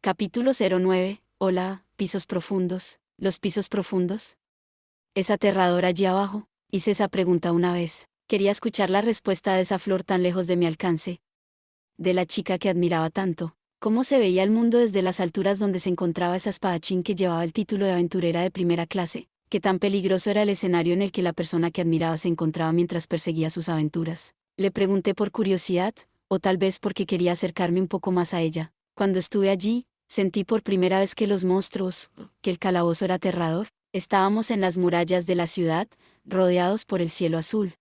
Capítulo 09. Hola, pisos profundos. ¿Los pisos profundos? ¿Es aterrador allí abajo? Hice esa pregunta una vez. Quería escuchar la respuesta de esa flor tan lejos de mi alcance. De la chica que admiraba tanto. ¿Cómo se veía el mundo desde las alturas donde se encontraba esa espadachín que llevaba el título de aventurera de primera clase? ¿Qué tan peligroso era el escenario en el que la persona que admiraba se encontraba mientras perseguía sus aventuras? Le pregunté por curiosidad, o tal vez porque quería acercarme un poco más a ella. Cuando estuve allí, sentí por primera vez que los monstruos, que el calabozo era aterrador. Estábamos en las murallas de la ciudad, rodeados por el cielo azul.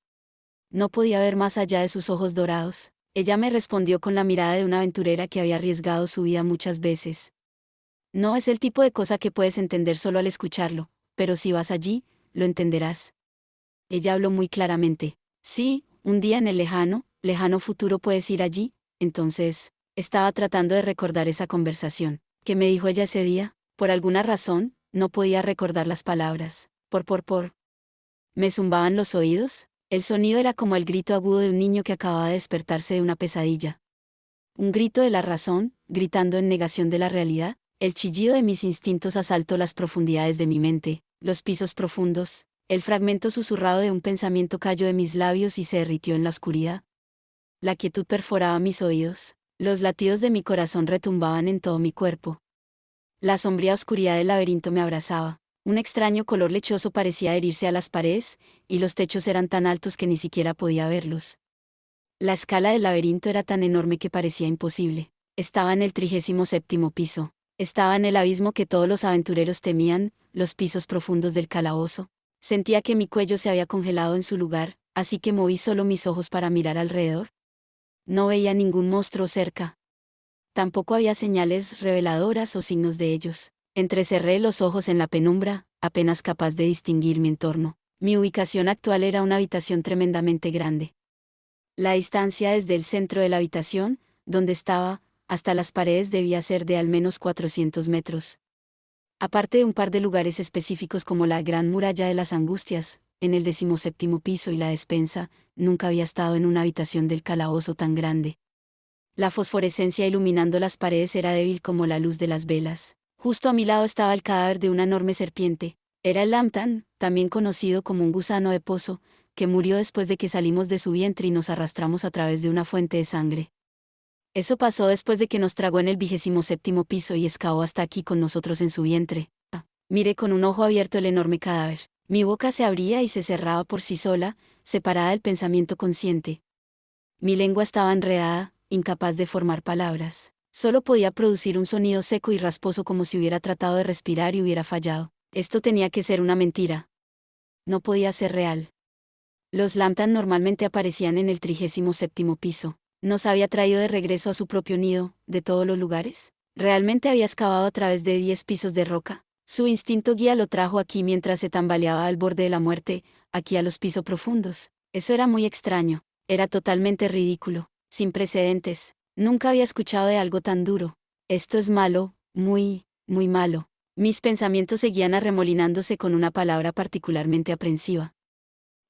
No podía ver más allá de sus ojos dorados. Ella me respondió con la mirada de una aventurera que había arriesgado su vida muchas veces. No es el tipo de cosa que puedes entender solo al escucharlo, pero si vas allí, lo entenderás. Ella habló muy claramente. Sí, un día en el lejano futuro puedes ir allí. Entonces, estaba tratando de recordar esa conversación. ¿Qué me dijo ella ese día? Por alguna razón, no podía recordar las palabras. Por. ¿Me zumbaban los oídos? El sonido era como el grito agudo de un niño que acababa de despertarse de una pesadilla. Un grito de la razón, gritando en negación de la realidad. El chillido de mis instintos asaltó las profundidades de mi mente, los pisos profundos. El fragmento susurrado de un pensamiento cayó de mis labios y se derritió en la oscuridad. La quietud perforaba mis oídos. Los latidos de mi corazón retumbaban en todo mi cuerpo. La sombría oscuridad del laberinto me abrazaba. Un extraño color lechoso parecía adherirse a las paredes, y los techos eran tan altos que ni siquiera podía verlos. La escala del laberinto era tan enorme que parecía imposible. Estaba en el 37º piso. Estaba en el abismo que todos los aventureros temían, los pisos profundos del calabozo. Sentía que mi cuello se había congelado en su lugar, así que moví solo mis ojos para mirar alrededor. No veía ningún monstruo cerca. Tampoco había señales reveladoras o signos de ellos. Entrecerré los ojos en la penumbra, apenas capaz de distinguir mi entorno. Mi ubicación actual era una habitación tremendamente grande. La distancia desde el centro de la habitación, donde estaba, hasta las paredes debía ser de al menos 400 metros. Aparte de un par de lugares específicos como la Gran Muralla de las Angustias, en el 17º piso y la despensa, nunca había estado en una habitación del calabozo tan grande. La fosforescencia iluminando las paredes era débil como la luz de las velas. Justo a mi lado estaba el cadáver de una enorme serpiente. Era el Lambtan, también conocido como un gusano de pozo, que murió después de que salimos de su vientre y nos arrastramos a través de una fuente de sangre. Eso pasó después de que nos tragó en el 27º piso y excavó hasta aquí con nosotros en su vientre. Miré con un ojo abierto el enorme cadáver. Mi boca se abría y se cerraba por sí sola, separada del pensamiento consciente. Mi lengua estaba enredada, incapaz de formar palabras. Solo podía producir un sonido seco y rasposo como si hubiera tratado de respirar y hubiera fallado. Esto tenía que ser una mentira. No podía ser real. Los Lambtan normalmente aparecían en el 37º piso. ¿Nos había traído de regreso a su propio nido, de todos los lugares? ¿Realmente había excavado a través de 10 pisos de roca? Su instinto guía lo trajo aquí mientras se tambaleaba al borde de la muerte, aquí a los pisos profundos. Eso era muy extraño. Era totalmente ridículo, sin precedentes. Nunca había escuchado de algo tan duro. Esto es malo, muy malo. Mis pensamientos seguían arremolinándose con una palabra particularmente aprensiva.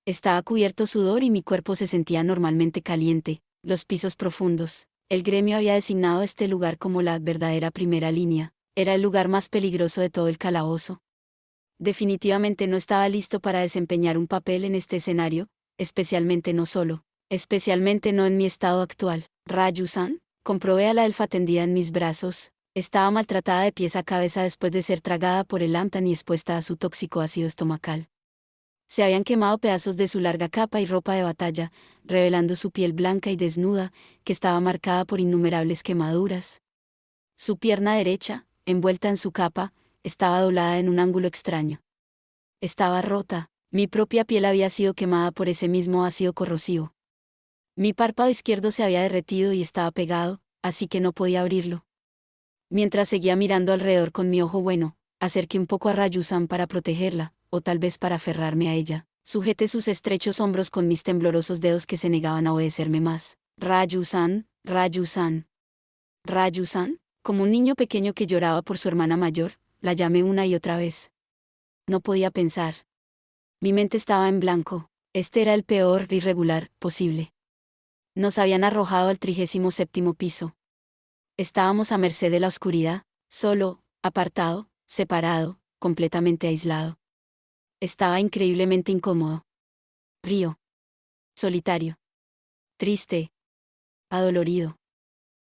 Estaba cubierto sudor y mi cuerpo se sentía normalmente caliente. Los pisos profundos. El gremio había designado este lugar como la verdadera primera línea. Era el lugar más peligroso de todo el calabozo. Definitivamente no estaba listo para desempeñar un papel en este escenario, especialmente no en mi estado actual. Rayu-san, comprobé a la elfa tendida en mis brazos. Estaba maltratada de pies a cabeza después de ser tragada por el Lambtan y expuesta a su tóxico ácido estomacal. Se habían quemado pedazos de su larga capa y ropa de batalla, revelando su piel blanca y desnuda, que estaba marcada por innumerables quemaduras. Su pierna derecha, envuelta en su capa, estaba doblada en un ángulo extraño. Estaba rota, mi propia piel había sido quemada por ese mismo ácido corrosivo. Mi párpado izquierdo se había derretido y estaba pegado, así que no podía abrirlo. Mientras seguía mirando alrededor con mi ojo bueno, acerqué un poco a Rayu-san para protegerla, o tal vez para aferrarme a ella. Sujeté sus estrechos hombros con mis temblorosos dedos que se negaban a obedecerme más. Rayu-san, Rayu-san. Rayu-san, como un niño pequeño que lloraba por su hermana mayor, la llamé una y otra vez. No podía pensar. Mi mente estaba en blanco. Este era el peor irregular posible. Nos habían arrojado al 37º piso. Estábamos a merced de la oscuridad, Solo, apartado, separado, completamente aislado. Estaba increíblemente incómodo. Frío. Solitario. Triste. Adolorido.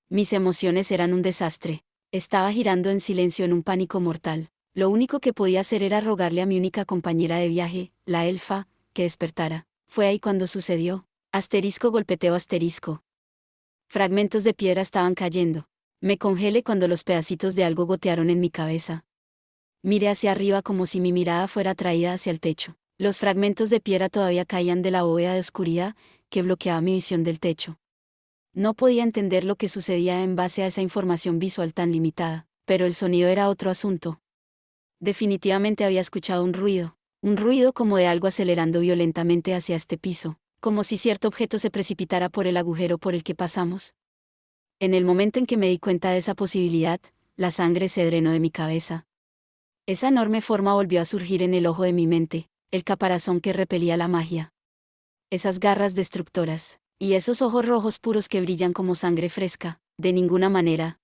Mis emociones eran un desastre. Estaba girando en silencio en un pánico mortal. Lo único que podía hacer era rogarle a mi única compañera de viaje, la elfa, que despertara. Fue ahí cuando sucedió. Asterisco golpeteo asterisco. Fragmentos de piedra estaban cayendo. Me congelé cuando los pedacitos de algo gotearon en mi cabeza. Miré hacia arriba como si mi mirada fuera atraída hacia el techo. Los fragmentos de piedra todavía caían de la bóveda de oscuridad que bloqueaba mi visión del techo. No podía entender lo que sucedía en base a esa información visual tan limitada, pero el sonido era otro asunto. Definitivamente había escuchado un ruido como de algo acelerando violentamente hacia este piso, como si cierto objeto se precipitara por el agujero por el que pasamos. En el momento en que me di cuenta de esa posibilidad, la sangre se drenó de mi cabeza. Esa enorme forma volvió a surgir en el ojo de mi mente, el caparazón que repelía la magia. Esas garras destructoras, y esos ojos rojos puros que brillan como sangre fresca, de ninguna manera.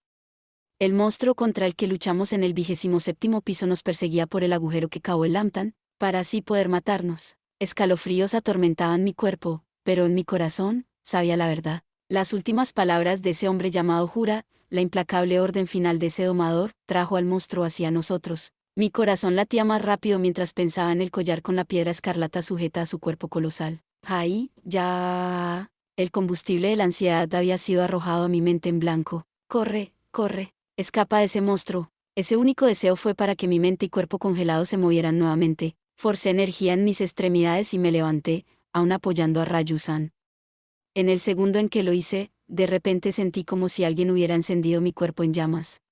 El monstruo contra el que luchamos en el 27º piso nos perseguía por el agujero que cavó el Lambtan, para así poder matarnos. Escalofríos atormentaban mi cuerpo, pero en mi corazón, sabía la verdad. Las últimas palabras de ese hombre llamado Jura, la implacable orden final de ese domador, trajo al monstruo hacia nosotros. Mi corazón latía más rápido mientras pensaba en el collar con la piedra escarlata sujeta a su cuerpo colosal. Ahí, ya. El combustible de la ansiedad había sido arrojado a mi mente en blanco. Corre, corre, escapa de ese monstruo. Ese único deseo fue para que mi mente y cuerpo congelados se movieran nuevamente. Forcé energía en mis extremidades y me levanté, aún apoyando a Rayusan. En el segundo en que lo hice, de repente sentí como si alguien hubiera encendido mi cuerpo en llamas.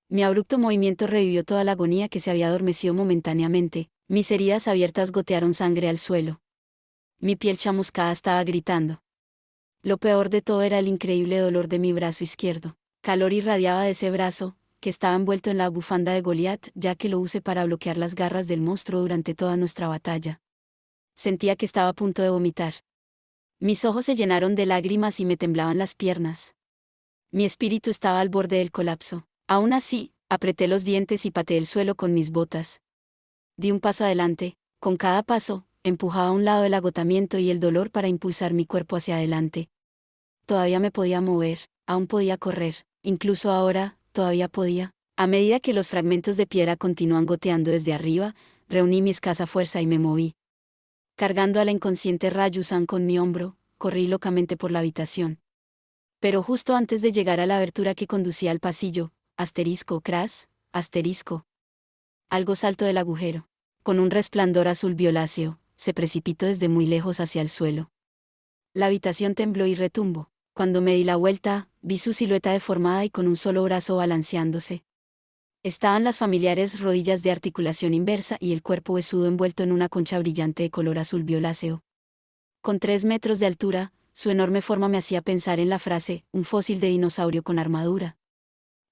Mi abrupto movimiento revivió toda la agonía que se había adormecido momentáneamente. Mis heridas abiertas gotearon sangre al suelo. Mi piel chamuscada estaba gritando. Lo peor de todo era el increíble dolor de mi brazo izquierdo. Calor irradiaba de ese brazo, que estaba envuelto en la bufanda de Goliat, ya que lo usé para bloquear las garras del monstruo durante toda nuestra batalla. Sentía que estaba a punto de vomitar. Mis ojos se llenaron de lágrimas y me temblaban las piernas. Mi espíritu estaba al borde del colapso. Aún así, apreté los dientes y pateé el suelo con mis botas. Di un paso adelante, con cada paso, empujaba a un lado el agotamiento y el dolor para impulsar mi cuerpo hacia adelante. Todavía me podía mover, aún podía correr, incluso ahora, todavía podía. A medida que los fragmentos de piedra continúan goteando desde arriba, reuní mi escasa fuerza y me moví. Cargando a la inconsciente Rayusan con mi hombro, corrí locamente por la habitación. Pero justo antes de llegar a la abertura que conducía al pasillo, asterisco cras, asterisco. Algo saltó del agujero. Con un resplandor azul violáceo, se precipitó desde muy lejos hacia el suelo. La habitación tembló y retumbó. Cuando me di la vuelta, vi su silueta deformada y con un solo brazo balanceándose. Estaban las familiares rodillas de articulación inversa y el cuerpo huesudo envuelto en una concha brillante de color azul violáceo. Con 3 metros de altura, su enorme forma me hacía pensar en la frase, un fósil de dinosaurio con armadura.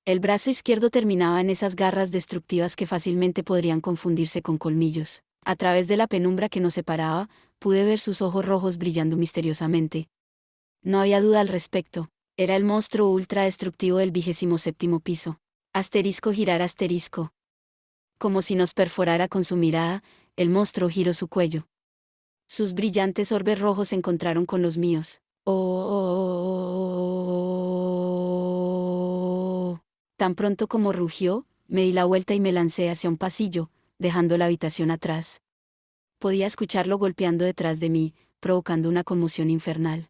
El brazo izquierdo terminaba en esas garras destructivas que fácilmente podrían confundirse con colmillos. A través de la penumbra que nos separaba, pude ver sus ojos rojos brillando misteriosamente. No había duda al respecto. Era el monstruo ultra destructivo del 27º piso. Asterisco girar asterisco. Como si nos perforara con su mirada, el monstruo giró su cuello. Sus brillantes orbes rojos se encontraron con los míos. Oh. Tan pronto como rugió, me di la vuelta y me lancé hacia un pasillo, dejando la habitación atrás. Podía escucharlo golpeando detrás de mí, provocando una conmoción infernal.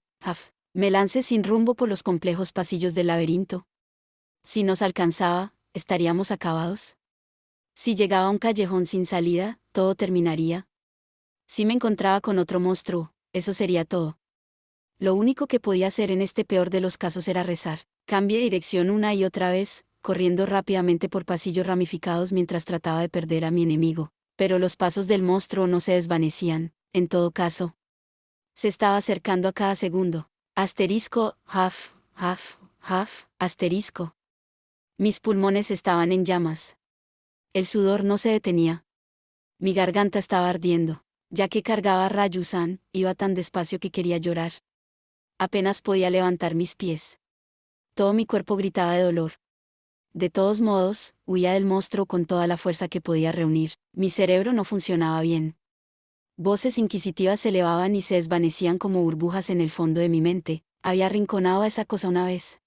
Me lancé sin rumbo por los complejos pasillos del laberinto. Si nos alcanzaba, ¿estaríamos acabados? Si llegaba a un callejón sin salida, todo terminaría. Si me encontraba con otro monstruo, eso sería todo. Lo único que podía hacer en este peor de los casos era rezar. Cambié de dirección una y otra vez, corriendo rápidamente por pasillos ramificados mientras trataba de perder a mi enemigo. Pero los pasos del monstruo no se desvanecían, en todo caso. Se estaba acercando a cada segundo. Asterisco, asterisco. Mis pulmones estaban en llamas. El sudor no se detenía. Mi garganta estaba ardiendo. Ya que cargaba a Rayusan, iba tan despacio que quería llorar. Apenas podía levantar mis pies. Todo mi cuerpo gritaba de dolor. De todos modos, huía del monstruo con toda la fuerza que podía reunir. Mi cerebro no funcionaba bien. Voces inquisitivas se elevaban y se desvanecían como burbujas en el fondo de mi mente. Había arrinconado a esa cosa una vez.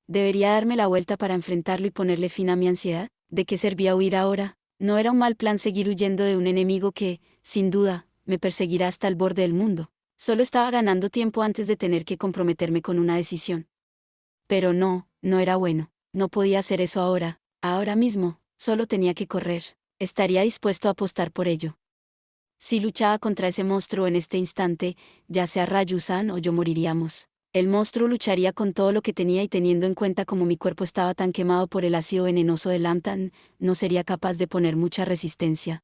¿Debería darme la vuelta para enfrentarlo y ponerle fin a mi ansiedad? ¿De qué servía huir ahora? No era un mal plan seguir huyendo de un enemigo que, sin duda, me perseguirá hasta el borde del mundo. Solo estaba ganando tiempo antes de tener que comprometerme con una decisión. Pero no era bueno. No podía hacer eso ahora, ahora mismo, solo tenía que correr. Estaría dispuesto a apostar por ello. Si luchaba contra ese monstruo en este instante, ya sea Raju-san o yo moriríamos. El monstruo lucharía con todo lo que tenía y teniendo en cuenta cómo mi cuerpo estaba tan quemado por el ácido venenoso del Lantern, no sería capaz de poner mucha resistencia.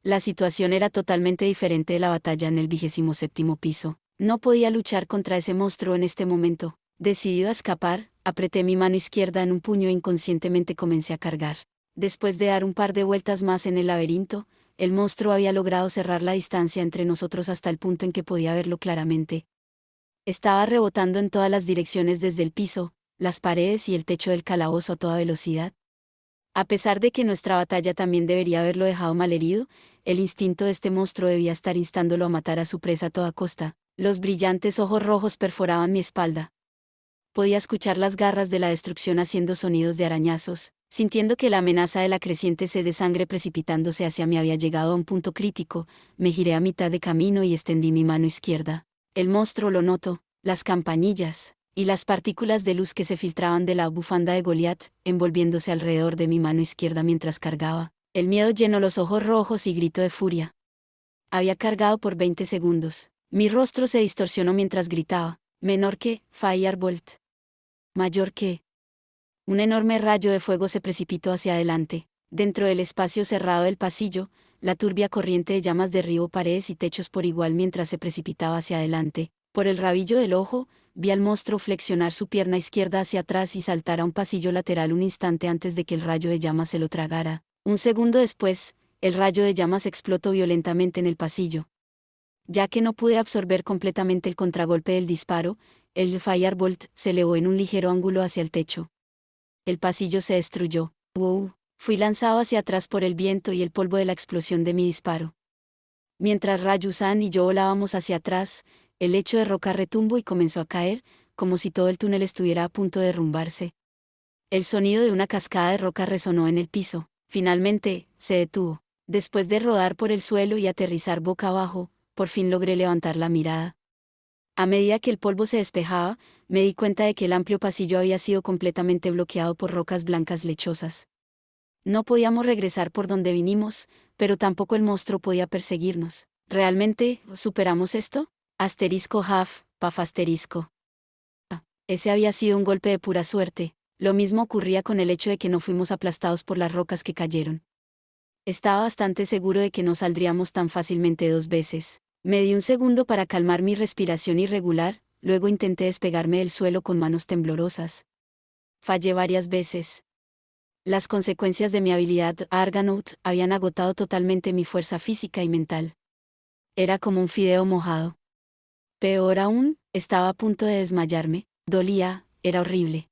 La situación era totalmente diferente de la batalla en el 27º piso. No podía luchar contra ese monstruo en este momento. Decidido a escapar, apreté mi mano izquierda en un puño e inconscientemente comencé a cargar. Después de dar un par de vueltas más en el laberinto, el monstruo había logrado cerrar la distancia entre nosotros hasta el punto en que podía verlo claramente. Estaba rebotando en todas las direcciones desde el piso, las paredes y el techo del calabozo a toda velocidad. A pesar de que nuestra batalla también debería haberlo dejado malherido, el instinto de este monstruo debía estar instándolo a matar a su presa a toda costa. Los brillantes ojos rojos perforaban mi espalda. Podía escuchar las garras de la destrucción haciendo sonidos de arañazos, sintiendo que la amenaza de la creciente sed de sangre precipitándose hacia mí había llegado a un punto crítico. Me giré a mitad de camino y extendí mi mano izquierda. El monstruo lo notó, las campanillas y las partículas de luz que se filtraban de la bufanda de Goliat, envolviéndose alrededor de mi mano izquierda mientras cargaba. El miedo llenó los ojos rojos y gritó de furia. Había cargado por 20 segundos. Mi rostro se distorsionó mientras gritaba. Menor que Firebolt. Mayor que. Un enorme rayo de fuego se precipitó hacia adelante. Dentro del espacio cerrado del pasillo, la turbia corriente de llamas derribó paredes y techos por igual mientras se precipitaba hacia adelante. Por el rabillo del ojo, vi al monstruo flexionar su pierna izquierda hacia atrás y saltar a un pasillo lateral un instante antes de que el rayo de llamas se lo tragara. Un segundo después, el rayo de llamas explotó violentamente en el pasillo. Ya que no pude absorber completamente el contragolpe del disparo, el Firebolt se elevó en un ligero ángulo hacia el techo. El pasillo se destruyó. ¡Wow! Fui lanzado hacia atrás por el viento y el polvo de la explosión de mi disparo. Mientras Raju-san y yo volábamos hacia atrás, el lecho de roca retumbó y comenzó a caer, como si todo el túnel estuviera a punto de derrumbarse. El sonido de una cascada de roca resonó en el piso. Finalmente, se detuvo. Después de rodar por el suelo y aterrizar boca abajo, por fin logré levantar la mirada. A medida que el polvo se despejaba, me di cuenta de que el amplio pasillo había sido completamente bloqueado por rocas blancas lechosas. No podíamos regresar por donde vinimos, pero tampoco el monstruo podía perseguirnos. ¿Realmente superamos esto? Asterisco half, paf asterisco. Ese había sido un golpe de pura suerte. Lo mismo ocurría con el hecho de que no fuimos aplastados por las rocas que cayeron. Estaba bastante seguro de que no saldríamos tan fácilmente dos veces. Me di un segundo para calmar mi respiración irregular, luego intenté despegarme del suelo con manos temblorosas. Fallé varias veces. Las consecuencias de mi habilidad Argonaut habían agotado totalmente mi fuerza física y mental. Era como un fideo mojado. Peor aún, estaba a punto de desmayarme, dolía, era horrible.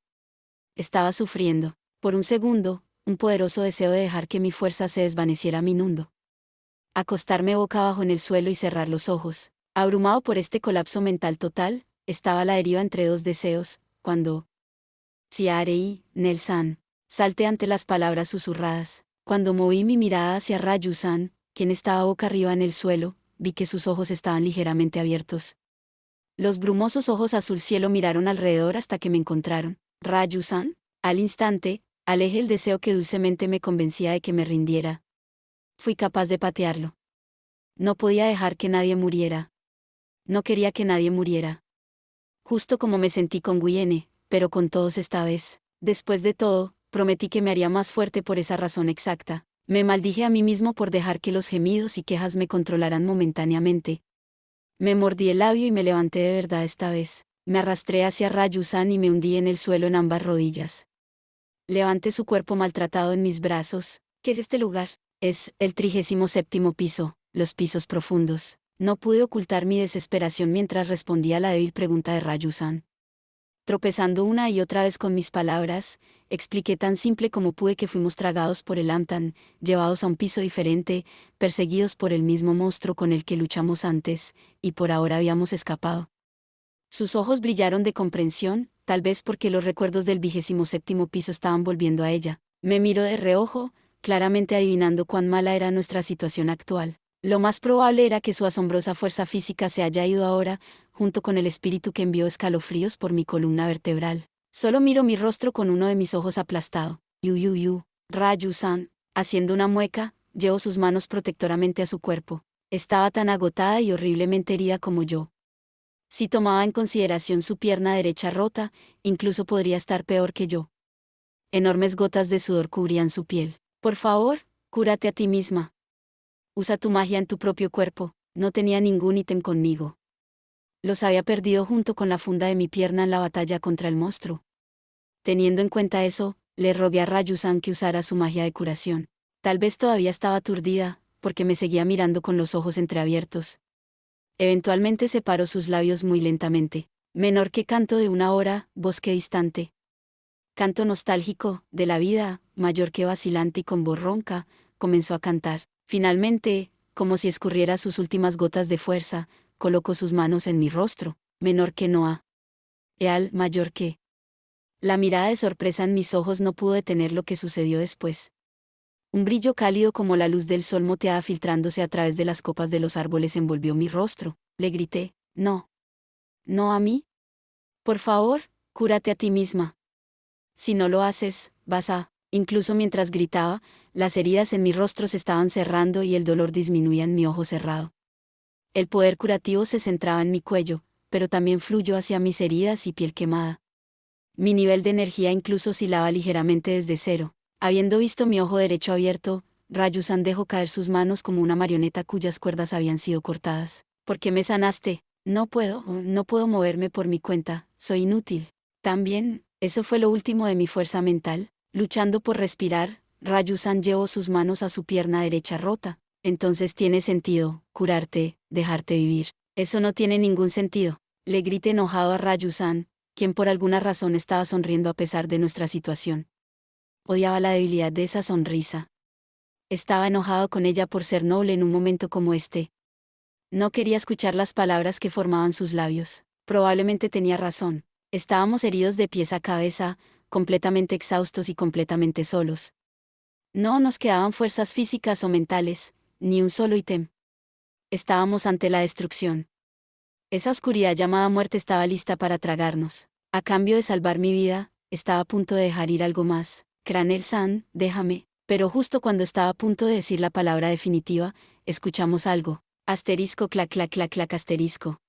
Estaba sufriendo. Por un segundo, un poderoso deseo de dejar que mi fuerza se desvaneciera me inundó. Acostarme boca abajo en el suelo y cerrar los ojos. Abrumado por este colapso mental total, estaba a la deriva entre dos deseos, cuando... Ciarei, Nelsan. Salté ante las palabras susurradas. Cuando moví mi mirada hacia Raju-san, quien estaba boca arriba en el suelo, vi que sus ojos estaban ligeramente abiertos. Los brumosos ojos azul cielo miraron alrededor hasta que me encontraron. Raju-san. Al instante, alejé el deseo que dulcemente me convencía de que me rindiera. Fui capaz de patearlo. No podía dejar que nadie muriera. No quería que nadie muriera. Justo como me sentí con Guyene, pero con todos esta vez. Después de todo, prometí que me haría más fuerte por esa razón exacta. Me maldije a mí mismo por dejar que los gemidos y quejas me controlaran momentáneamente. Me mordí el labio y me levanté de verdad esta vez. Me arrastré hacia Raju-san y me hundí en el suelo en ambas rodillas. Levanté su cuerpo maltratado en mis brazos. ¿Qué es este lugar? Es el 37º piso, los pisos profundos. No pude ocultar mi desesperación mientras respondía a la débil pregunta de Raju-san. Tropezando una y otra vez con mis palabras, expliqué tan simple como pude que fuimos tragados por el Amtan, llevados a un piso diferente, perseguidos por el mismo monstruo con el que luchamos antes, y por ahora habíamos escapado. Sus ojos brillaron de comprensión, tal vez porque los recuerdos del 27º piso estaban volviendo a ella. Me miró de reojo, claramente adivinando cuán mala era nuestra situación actual. Lo más probable era que su asombrosa fuerza física se haya ido ahora, junto con el espíritu que envió escalofríos por mi columna vertebral. Solo miro mi rostro con uno de mis ojos aplastado. Raju-san, haciendo una mueca, llevó sus manos protectoramente a su cuerpo. Estaba tan agotada y horriblemente herida como yo. Si tomaba en consideración su pierna derecha rota, incluso podría estar peor que yo. Enormes gotas de sudor cubrían su piel. Por favor, cúrate a ti misma. Usa tu magia en tu propio cuerpo. No tenía ningún ítem conmigo. Los había perdido junto con la funda de mi pierna en la batalla contra el monstruo. Teniendo en cuenta eso, le rogué a Raju-san que usara su magia de curación. Tal vez todavía estaba aturdida, porque me seguía mirando con los ojos entreabiertos. Eventualmente separó sus labios muy lentamente. Menor que canto de una hora, bosque distante. Canto nostálgico, de la vida, mayor que vacilante y con voz ronca, comenzó a cantar. Finalmente, como si escurriera sus últimas gotas de fuerza, colocó sus manos en mi rostro. Menor que Noah. Eal, mayor que. La mirada de sorpresa en mis ojos no pudo detener lo que sucedió después. Un brillo cálido como la luz del sol moteada filtrándose a través de las copas de los árboles envolvió mi rostro. Le grité, no. ¿No a mí? Por favor, cúrate a ti misma. Si no lo haces, vas a... Incluso mientras gritaba, las heridas en mi rostro se estaban cerrando y el dolor disminuía en mi ojo cerrado. El poder curativo se centraba en mi cuello, pero también fluyó hacia mis heridas y piel quemada. Mi nivel de energía incluso oscilaba ligeramente desde cero. Habiendo visto mi ojo derecho abierto, Raju-san dejó caer sus manos como una marioneta cuyas cuerdas habían sido cortadas. ¿Por qué me sanaste? No puedo moverme por mi cuenta, soy inútil. También, eso fue lo último de mi fuerza mental. Luchando por respirar, Raju-san llevó sus manos a su pierna derecha rota. Entonces tiene sentido, curarte, dejarte vivir. Eso no tiene ningún sentido. Le grité enojado a Raju-san, quien por alguna razón estaba sonriendo a pesar de nuestra situación. Odiaba la debilidad de esa sonrisa. Estaba enojado con ella por ser noble en un momento como este. No quería escuchar las palabras que formaban sus labios. Probablemente tenía razón. Estábamos heridos de pies a cabeza, completamente exhaustos y completamente solos. No nos quedaban fuerzas físicas o mentales, ni un solo ítem. Estábamos ante la destrucción. Esa oscuridad llamada muerte estaba lista para tragarnos. A cambio de salvar mi vida, estaba a punto de dejar ir algo más. Cranel-san, déjame. Pero justo cuando estaba a punto de decir la palabra definitiva, escuchamos algo. Asterisco clac clac clac clac asterisco.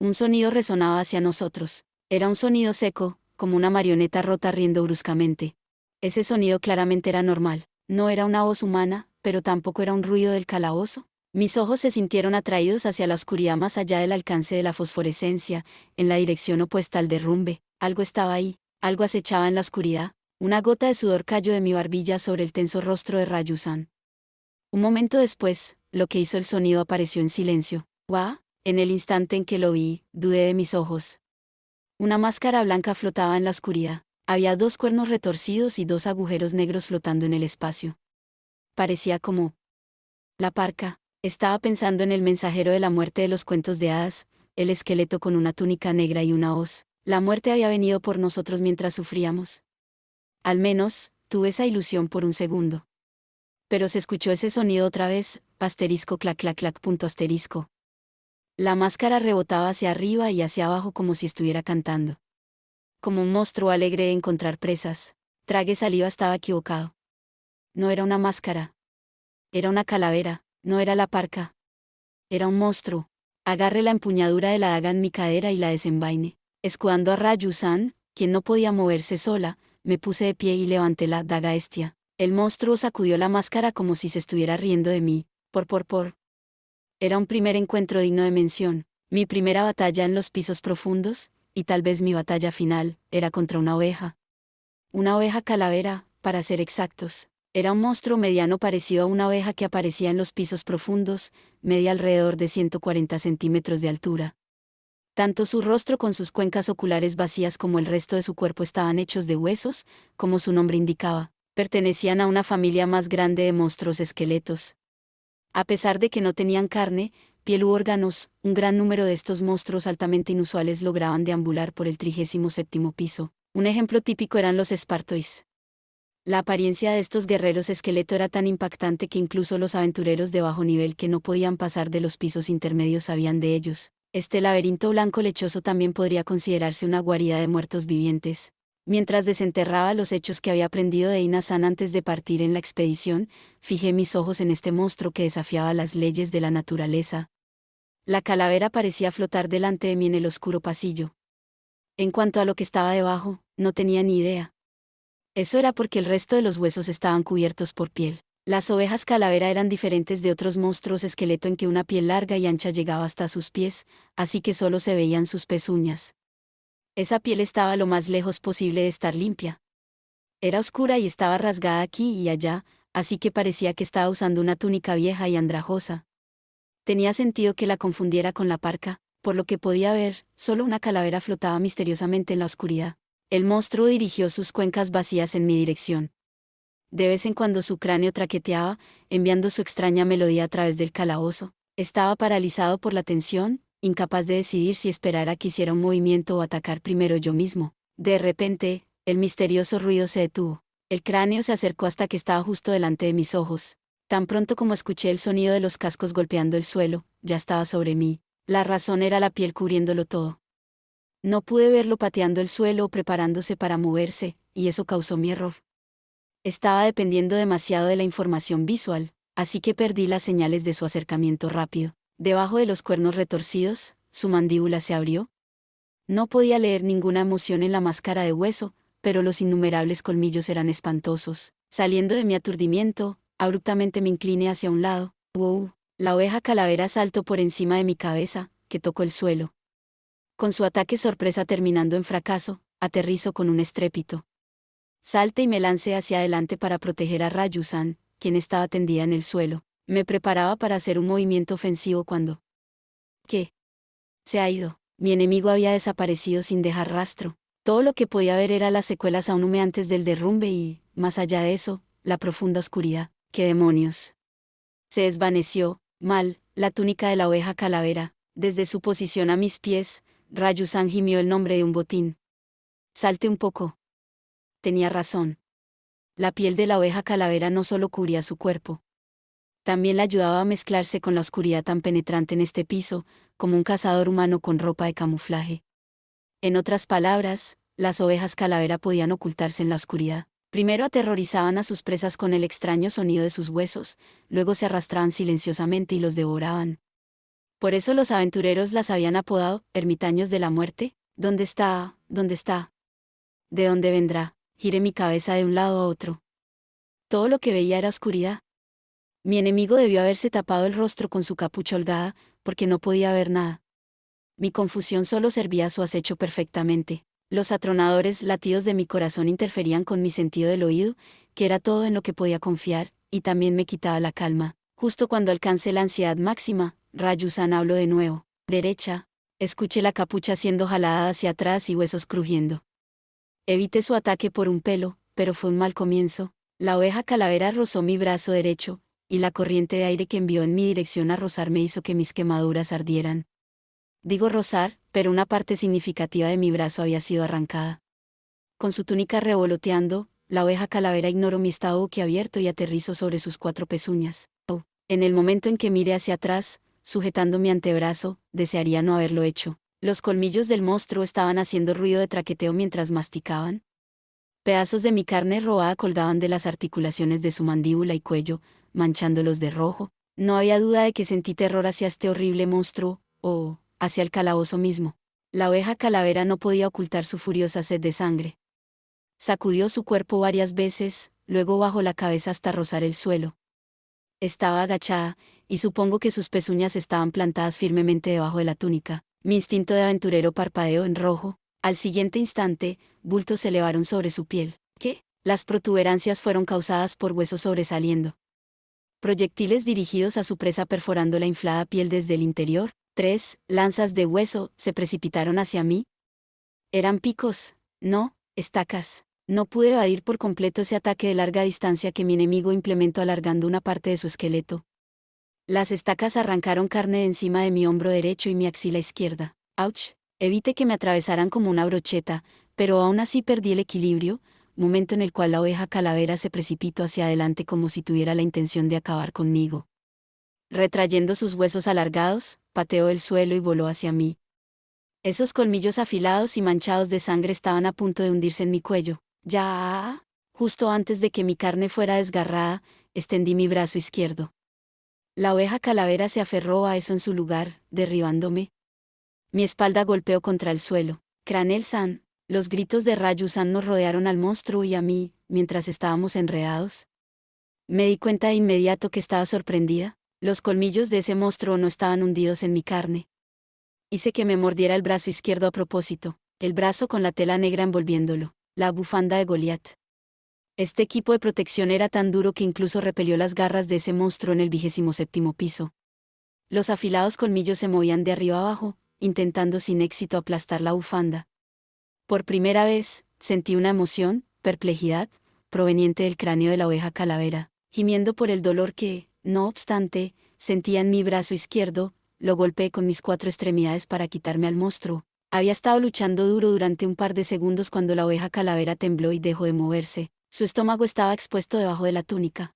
Un sonido resonaba hacia nosotros. Era un sonido seco, como una marioneta rota riendo bruscamente. Ese sonido claramente era normal. No era una voz humana, pero tampoco era un ruido del calabozo. Mis ojos se sintieron atraídos hacia la oscuridad más allá del alcance de la fosforescencia, en la dirección opuesta al derrumbe. Algo estaba ahí, algo acechaba en la oscuridad. Una gota de sudor cayó de mi barbilla sobre el tenso rostro de Raju-san. Un momento después, lo que hizo el sonido apareció en silencio. ¡Guau! En el instante en que lo vi, dudé de mis ojos. Una máscara blanca flotaba en la oscuridad. Había 2 cuernos retorcidos y 2 agujeros negros flotando en el espacio. Parecía como... La parca. Estaba pensando en el mensajero de la muerte de los cuentos de hadas, el esqueleto con una túnica negra y una hoz. La muerte había venido por nosotros mientras sufríamos. Al menos, tuve esa ilusión por un segundo. Pero se escuchó ese sonido otra vez, asterisco clac clac clac punto asterisco. La máscara rebotaba hacia arriba y hacia abajo como si estuviera cantando. Como un monstruo alegre de encontrar presas. Tragué saliva, estaba equivocado. No era una máscara. Era una calavera, no era la parca. Era un monstruo. Agarré la empuñadura de la daga en mi cadera y la desenvaine. Escudando a Raju-san, quien no podía moverse sola, me puse de pie y levanté la daga estia. El monstruo sacudió la máscara como si se estuviera riendo de mí. Por. Era un primer encuentro digno de mención. Mi primera batalla en los pisos profundos, y tal vez mi batalla final, era contra una oveja. Una oveja calavera, para ser exactos. Era un monstruo mediano parecido a una oveja que aparecía en los pisos profundos, medía alrededor de 140 centímetros de altura. Tanto su rostro con sus cuencas oculares vacías como el resto de su cuerpo estaban hechos de huesos, como su nombre indicaba, pertenecían a una familia más grande de monstruos esqueletos. A pesar de que no tenían carne, piel u órganos, un gran número de estos monstruos altamente inusuales lograban deambular por el 37º piso. Un ejemplo típico eran los Espartois. La apariencia de estos guerreros esqueleto era tan impactante que incluso los aventureros de bajo nivel que no podían pasar de los pisos intermedios sabían de ellos. Este laberinto blanco lechoso también podría considerarse una guarida de muertos vivientes. Mientras desenterraba los hechos que había aprendido de Inasan antes de partir en la expedición, fijé mis ojos en este monstruo que desafiaba las leyes de la naturaleza. La calavera parecía flotar delante de mí en el oscuro pasillo. En cuanto a lo que estaba debajo, no tenía ni idea. Eso era porque el resto de los huesos estaban cubiertos por piel. Las ovejas calavera eran diferentes de otros monstruos esqueleto en que una piel larga y ancha llegaba hasta sus pies, así que solo se veían sus pezuñas. Esa piel estaba lo más lejos posible de estar limpia. Era oscura y estaba rasgada aquí y allá, así que parecía que estaba usando una túnica vieja y andrajosa. Tenía sentido que la confundiera con la parca, por lo que podía ver, solo una calavera flotaba misteriosamente en la oscuridad. El monstruo dirigió sus cuencas vacías en mi dirección. De vez en cuando su cráneo traqueteaba, enviando su extraña melodía a través del calabozo. Estaba paralizado por la tensión, incapaz de decidir si esperar a que hiciera un movimiento o atacar primero yo mismo. De repente, el misterioso ruido se detuvo. El cráneo se acercó hasta que estaba justo delante de mis ojos. Tan pronto como escuché el sonido de los cascos golpeando el suelo, ya estaba sobre mí. La razón era la piel cubriéndolo todo. No pude verlo pateando el suelo o preparándose para moverse, y eso causó mi error. Estaba dependiendo demasiado de la información visual, así que perdí las señales de su acercamiento rápido. Debajo de los cuernos retorcidos, su mandíbula se abrió. No podía leer ninguna emoción en la máscara de hueso, pero los innumerables colmillos eran espantosos. Saliendo de mi aturdimiento, abruptamente me incliné hacia un lado. ¡Wow! La oveja calavera saltó por encima de mi cabeza, que tocó el suelo. Con su ataque sorpresa terminando en fracaso, aterrizó con un estrépito. Salté y me lancé hacia adelante para proteger a Rayusan, quien estaba tendida en el suelo. Me preparaba para hacer un movimiento ofensivo cuando... ¿Qué? Se ha ido. Mi enemigo había desaparecido sin dejar rastro. Todo lo que podía ver era las secuelas aún humeantes del derrumbe y, más allá de eso, la profunda oscuridad. ¡Qué demonios! Se desvaneció, mal, la túnica de la oveja calavera. Desde su posición a mis pies, Rayusan gimió el nombre de un botín. Salte un poco. Tenía razón. La piel de la oveja calavera no solo cubría su cuerpo. También la ayudaba a mezclarse con la oscuridad tan penetrante en este piso, como un cazador humano con ropa de camuflaje. En otras palabras, las ovejas calavera podían ocultarse en la oscuridad. Primero aterrorizaban a sus presas con el extraño sonido de sus huesos, luego se arrastraban silenciosamente y los devoraban. Por eso los aventureros las habían apodado ermitaños de la muerte. ¿Dónde está? ¿Dónde está? ¿De dónde vendrá? Giré mi cabeza de un lado a otro. Todo lo que veía era oscuridad. Mi enemigo debió haberse tapado el rostro con su capucha holgada, porque no podía ver nada. Mi confusión solo servía a su acecho perfectamente. Los atronadores latidos de mi corazón interferían con mi sentido del oído, que era todo en lo que podía confiar, y también me quitaba la calma. Justo cuando alcancé la ansiedad máxima, Rayusan habló de nuevo. Derecha. Escuché la capucha siendo jalada hacia atrás y huesos crujiendo. Evité su ataque por un pelo, pero fue un mal comienzo. La oveja calavera rozó mi brazo derecho, y la corriente de aire que envió en mi dirección a rozarme hizo que mis quemaduras ardieran. Digo rozar, pero una parte significativa de mi brazo había sido arrancada. Con su túnica revoloteando, la oveja calavera ignoró mi estado boquiabierto y aterrizó sobre sus 4 pezuñas. Oh, en el momento en que miré hacia atrás, sujetando mi antebrazo, desearía no haberlo hecho. Los colmillos del monstruo estaban haciendo ruido de traqueteo mientras masticaban. Pedazos de mi carne robada colgaban de las articulaciones de su mandíbula y cuello, manchándolos de rojo. No había duda de que sentí terror hacia este horrible monstruo, o hacia el calabozo mismo. La oveja calavera no podía ocultar su furiosa sed de sangre. Sacudió su cuerpo varias veces, luego bajó la cabeza hasta rozar el suelo. Estaba agachada, y supongo que sus pezuñas estaban plantadas firmemente debajo de la túnica. Mi instinto de aventurero parpadeó en rojo. Al siguiente instante, bultos se elevaron sobre su piel. ¿Qué? Las protuberancias fueron causadas por huesos sobresaliendo. Proyectiles dirigidos a su presa perforando la inflada piel desde el interior. 3 lanzas de hueso se precipitaron hacia mí. Eran picos, no, estacas. No pude evadir por completo ese ataque de larga distancia que mi enemigo implementó alargando una parte de su esqueleto. Las estacas arrancaron carne de encima de mi hombro derecho y mi axila izquierda. ¡Auch! Evité que me atravesaran como una brocheta, pero aún así perdí el equilibrio, momento en el cual la oveja calavera se precipitó hacia adelante como si tuviera la intención de acabar conmigo. Retrayendo sus huesos alargados, pateó el suelo y voló hacia mí. Esos colmillos afilados y manchados de sangre estaban a punto de hundirse en mi cuello. Ya. Justo antes de que mi carne fuera desgarrada, extendí mi brazo izquierdo. La oveja calavera se aferró a eso en su lugar, derribándome. Mi espalda golpeó contra el suelo. Cranel-san, los gritos de Raju-san nos rodearon al monstruo y a mí, mientras estábamos enredados. Me di cuenta de inmediato que estaba sorprendida. Los colmillos de ese monstruo no estaban hundidos en mi carne. Hice que me mordiera el brazo izquierdo a propósito, el brazo con la tela negra envolviéndolo, la bufanda de Goliat. Este equipo de protección era tan duro que incluso repelió las garras de ese monstruo en el 27º piso. Los afilados colmillos se movían de arriba abajo, intentando sin éxito aplastar la bufanda. Por primera vez, sentí una emoción, perplejidad, proveniente del cráneo de la oveja calavera, gimiendo por el dolor que, no obstante, sentía en mi brazo izquierdo. Lo golpeé con mis 4 extremidades para quitarme al monstruo. Había estado luchando duro durante un par de segundos cuando la oveja calavera tembló y dejó de moverse. Su estómago estaba expuesto debajo de la túnica.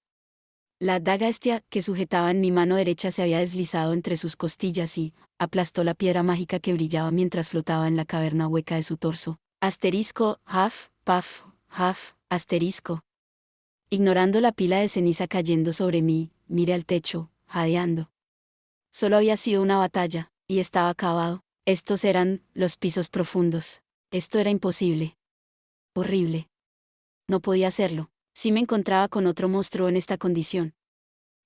La daga estia que sujetaba en mi mano derecha se había deslizado entre sus costillas y aplastó la piedra mágica que brillaba mientras flotaba en la caverna hueca de su torso. Asterisco, haf, paf, haf, asterisco. Ignorando la pila de ceniza cayendo sobre mí, miré al techo, jadeando. Solo había sido una batalla, y estaba acabado. Estos eran los pisos profundos. Esto era imposible. Horrible. No podía hacerlo. Si me encontraba con otro monstruo en esta condición.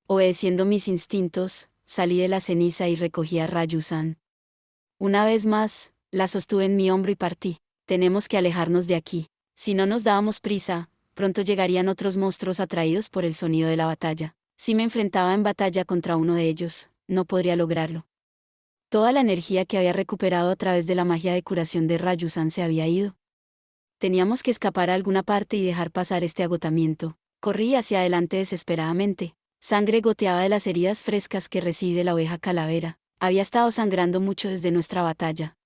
Obedeciendo mis instintos, salí de la ceniza y recogí a Raju-san. Una vez más, la sostuve en mi hombro y partí. Tenemos que alejarnos de aquí. Si no nos dábamos prisa, pronto llegarían otros monstruos atraídos por el sonido de la batalla. Si me enfrentaba en batalla contra uno de ellos, no podría lograrlo. Toda la energía que había recuperado a través de la magia de curación de Raju-san se había ido. Teníamos que escapar a alguna parte y dejar pasar este agotamiento. Corrí hacia adelante desesperadamente. Sangre goteaba de las heridas frescas que recibí de la oveja calavera. Había estado sangrando mucho desde nuestra batalla.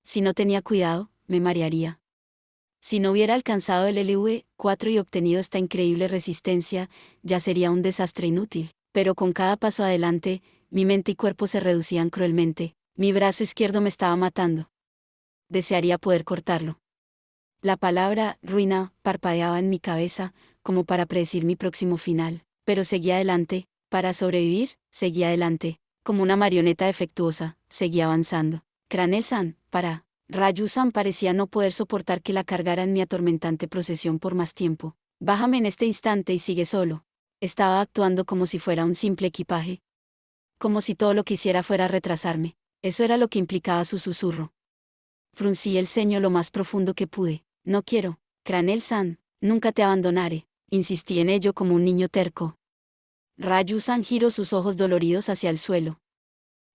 Si no tenía cuidado, me marearía. Si no hubiera alcanzado el LV-4 y obtenido esta increíble resistencia, ya sería un desastre inútil. Pero con cada paso adelante, mi mente y cuerpo se reducían cruelmente. Mi brazo izquierdo me estaba matando. Desearía poder cortarlo. La palabra ruina parpadeaba en mi cabeza, como para predecir mi próximo final. Pero seguía adelante. Para sobrevivir, seguía adelante. Como una marioneta defectuosa, seguía avanzando. Cranel-san, para. Raju-san parecía no poder soportar que la cargara en mi atormentante procesión por más tiempo. Bájame en este instante y sigue solo. Estaba actuando como si fuera un simple equipaje. Como si todo lo que hiciera fuera retrasarme. Eso era lo que implicaba su susurro. Fruncí el ceño lo más profundo que pude. No quiero, Cranel-san, nunca te abandonaré. Insistí en ello como un niño terco. Raju-san giró sus ojos doloridos hacia el suelo.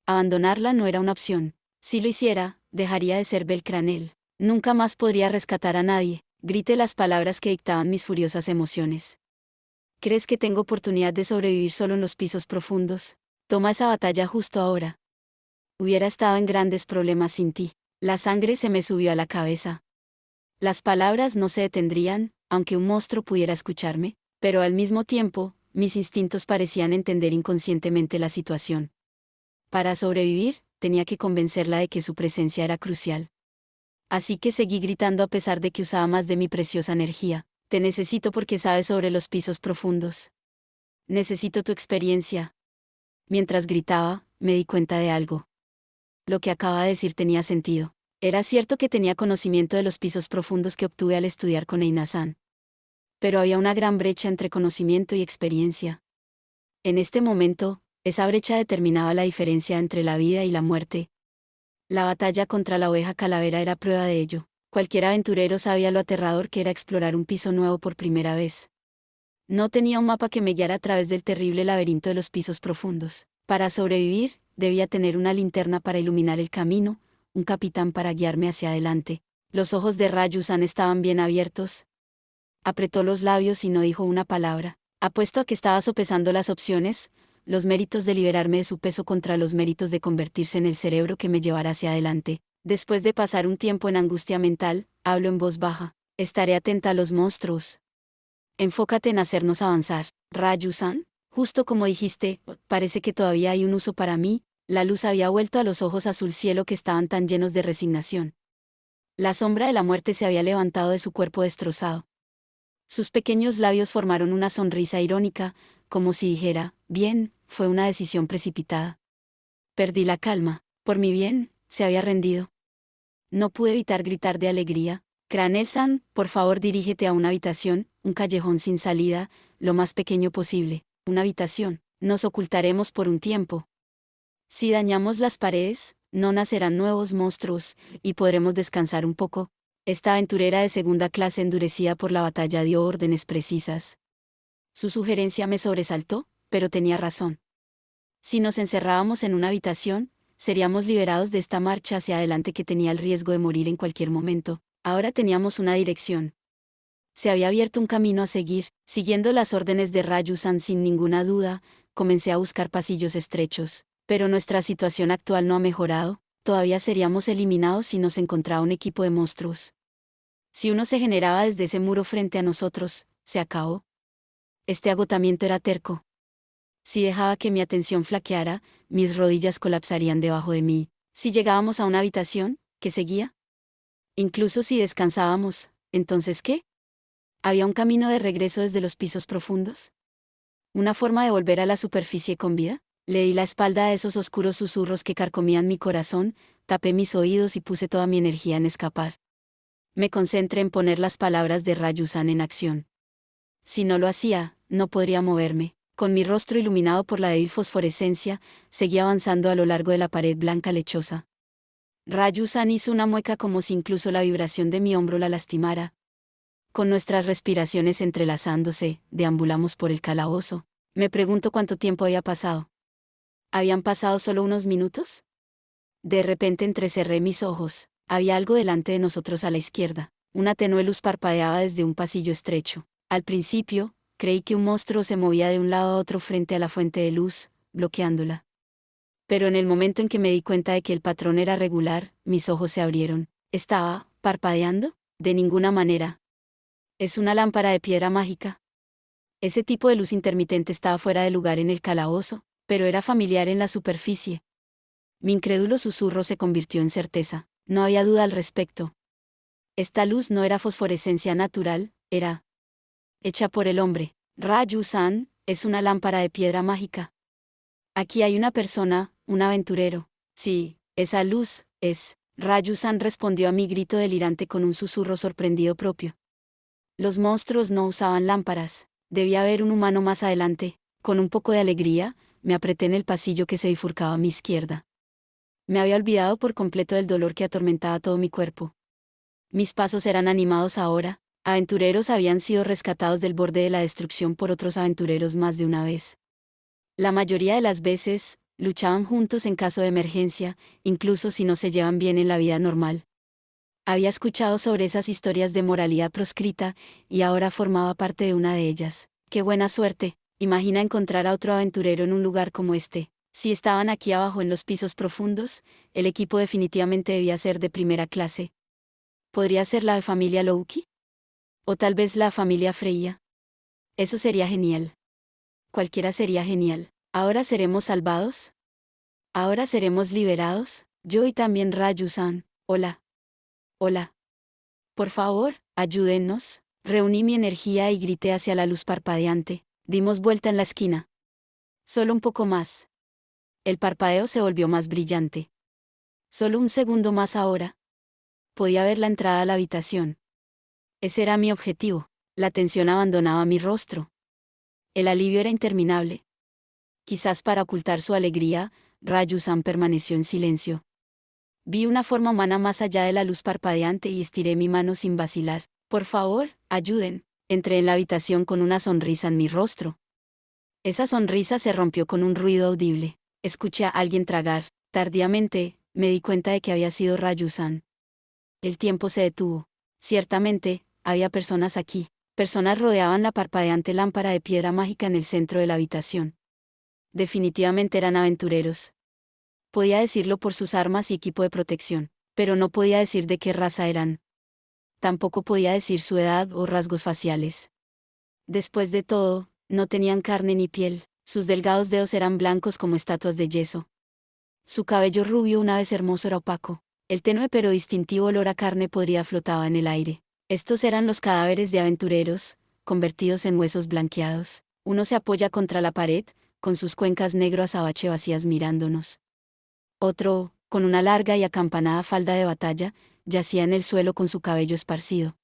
Abandonarla no era una opción. Si lo hiciera, dejaría de ser Belcranel. Nunca más podría rescatar a nadie. Grité las palabras que dictaban mis furiosas emociones. ¿Crees que tengo oportunidad de sobrevivir solo en los pisos profundos? Toma esa batalla justo ahora. Hubiera estado en grandes problemas sin ti. La sangre se me subió a la cabeza. Las palabras no se detendrían, aunque un monstruo pudiera escucharme, pero al mismo tiempo, mis instintos parecían entender inconscientemente la situación. Para sobrevivir, tenía que convencerla de que su presencia era crucial. Así que seguí gritando a pesar de que usaba más de mi preciosa energía. Te necesito porque sabes sobre los pisos profundos. Necesito tu experiencia. Mientras gritaba, me di cuenta de algo. Lo que acababa de decir tenía sentido. Era cierto que tenía conocimiento de los pisos profundos que obtuve al estudiar con Eina-san. Pero había una gran brecha entre conocimiento y experiencia. En este momento, esa brecha determinaba la diferencia entre la vida y la muerte. La batalla contra la oveja calavera era prueba de ello. Cualquier aventurero sabía lo aterrador que era explorar un piso nuevo por primera vez. No tenía un mapa que me guiara a través del terrible laberinto de los pisos profundos. Para sobrevivir, debía tener una linterna para iluminar el camino, un capitán para guiarme hacia adelante. Los ojos de Raju-san estaban bien abiertos. Apretó los labios y no dijo una palabra. Apuesto a que estaba sopesando las opciones, los méritos de liberarme de su peso contra los méritos de convertirse en el cerebro que me llevara hacia adelante. Después de pasar un tiempo en angustia mental, hablo en voz baja. Estaré atenta a los monstruos. Enfócate en hacernos avanzar. Raju-san, justo como dijiste, parece que todavía hay un uso para mí. La luz había vuelto a los ojos azul cielo que estaban tan llenos de resignación. La sombra de la muerte se había levantado de su cuerpo destrozado. Sus pequeños labios formaron una sonrisa irónica, como si dijera, bien, fue una decisión precipitada. Perdí la calma. Por mi bien, se había rendido. No pude evitar gritar de alegría. Cranel-san, por favor dirígete a una habitación, un callejón sin salida, lo más pequeño posible. Una habitación. Nos ocultaremos por un tiempo. Si dañamos las paredes, no nacerán nuevos monstruos, y podremos descansar un poco. Esta aventurera de segunda clase endurecida por la batalla dio órdenes precisas. Su sugerencia me sobresaltó, pero tenía razón. Si nos encerrábamos en una habitación, seríamos liberados de esta marcha hacia adelante que tenía el riesgo de morir en cualquier momento. Ahora teníamos una dirección. Se había abierto un camino a seguir. Siguiendo las órdenes de Raju-san sin ninguna duda, comencé a buscar pasillos estrechos. Pero nuestra situación actual no ha mejorado. Todavía seríamos eliminados si nos encontraba un equipo de monstruos. Si uno se generaba desde ese muro frente a nosotros, se acabó. Este agotamiento era terco. Si dejaba que mi atención flaqueara, mis rodillas colapsarían debajo de mí. Si llegábamos a una habitación, ¿qué seguía? Incluso si descansábamos, ¿entonces qué? ¿Había un camino de regreso desde los pisos profundos? ¿Una forma de volver a la superficie con vida? Le di la espalda a esos oscuros susurros que carcomían mi corazón, tapé mis oídos y puse toda mi energía en escapar. Me concentré en poner las palabras de Raju-san en acción. Si no lo hacía, no podría moverme. Con mi rostro iluminado por la débil fosforescencia, seguí avanzando a lo largo de la pared blanca lechosa. Raju-san hizo una mueca como si incluso la vibración de mi hombro la lastimara. Con nuestras respiraciones entrelazándose, deambulamos por el calabozo. Me pregunto cuánto tiempo había pasado. ¿Habían pasado solo unos minutos? De repente entrecerré mis ojos. Había algo delante de nosotros a la izquierda. Una tenue luz parpadeaba desde un pasillo estrecho. Al principio, creí que un monstruo se movía de un lado a otro frente a la fuente de luz, bloqueándola. Pero en el momento en que me di cuenta de que el patrón era regular, mis ojos se abrieron. ¿Estaba parpadeando? De ninguna manera. ¿Es una lámpara de piedra mágica? Ese tipo de luz intermitente estaba fuera de lugar en el calabozo, pero era familiar en la superficie. Mi incrédulo susurro se convirtió en certeza. No había duda al respecto. Esta luz no era fosforescencia natural, era hecha por el hombre. Raju-san, es una lámpara de piedra mágica. Aquí hay una persona, un aventurero. Sí, esa luz, es. Raju-san respondió a mi grito delirante con un susurro sorprendido propio. Los monstruos no usaban lámparas. Debía haber un humano más adelante. Con un poco de alegría, me apreté en el pasillo que se bifurcaba a mi izquierda. Me había olvidado por completo del dolor que atormentaba todo mi cuerpo. Mis pasos eran animados ahora. Aventureros habían sido rescatados del borde de la destrucción por otros aventureros más de una vez. La mayoría de las veces, luchaban juntos en caso de emergencia, incluso si no se llevan bien en la vida normal. Había escuchado sobre esas historias de moralidad proscrita, y ahora formaba parte de una de ellas. ¡Qué buena suerte! Imagina encontrar a otro aventurero en un lugar como este. Si estaban aquí abajo en los pisos profundos, el equipo definitivamente debía ser de primera clase. ¿Podría ser la familia Louki? O tal vez la familia Freya. Eso sería genial. Cualquiera sería genial. ¿Ahora seremos salvados? ¿Ahora seremos liberados? Yo y también Raju-san. Hola. Hola. Por favor, ayúdennos. Reuní mi energía y grité hacia la luz parpadeante. Dimos vuelta en la esquina. Solo un poco más. El parpadeo se volvió más brillante. Solo un segundo más ahora. Podía ver la entrada a la habitación. Ese era mi objetivo. La tensión abandonaba mi rostro. El alivio era interminable. Quizás para ocultar su alegría, Raju-san permaneció en silencio. Vi una forma humana más allá de la luz parpadeante y estiré mi mano sin vacilar. Por favor, ayuden. Entré en la habitación con una sonrisa en mi rostro. Esa sonrisa se rompió con un ruido audible. Escuché a alguien tragar. Tardíamente, me di cuenta de que había sido Raju-san. El tiempo se detuvo. Ciertamente, había personas aquí. Personas rodeaban la parpadeante lámpara de piedra mágica en el centro de la habitación. Definitivamente eran aventureros. Podía decirlo por sus armas y equipo de protección, pero no podía decir de qué raza eran. Tampoco podía decir su edad o rasgos faciales. Después de todo, no tenían carne ni piel, sus delgados dedos eran blancos como estatuas de yeso. Su cabello rubio una vez hermoso era opaco. El tenue pero distintivo olor a carne podrida flotaba en el aire. Estos eran los cadáveres de aventureros, convertidos en huesos blanqueados. Uno se apoya contra la pared, con sus cuencas negro azabache vacías mirándonos. Otro, con una larga y acampanada falda de batalla, yacía en el suelo con su cabello esparcido.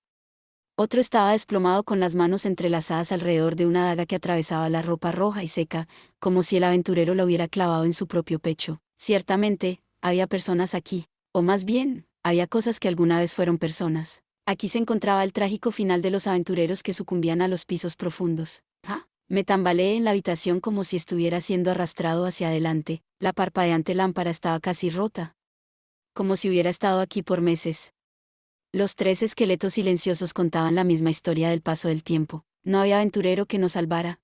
Otro estaba desplomado con las manos entrelazadas alrededor de una daga que atravesaba la ropa roja y seca, como si el aventurero la hubiera clavado en su propio pecho. Ciertamente, había personas aquí, o más bien, había cosas que alguna vez fueron personas. Aquí se encontraba el trágico final de los aventureros que sucumbían a los pisos profundos. ¡Ah! Me tambaleé en la habitación como si estuviera siendo arrastrado hacia adelante. La parpadeante lámpara estaba casi rota. Como si hubiera estado aquí por meses. Los 3 esqueletos silenciosos contaban la misma historia del paso del tiempo. No había aventurero que nos salvara.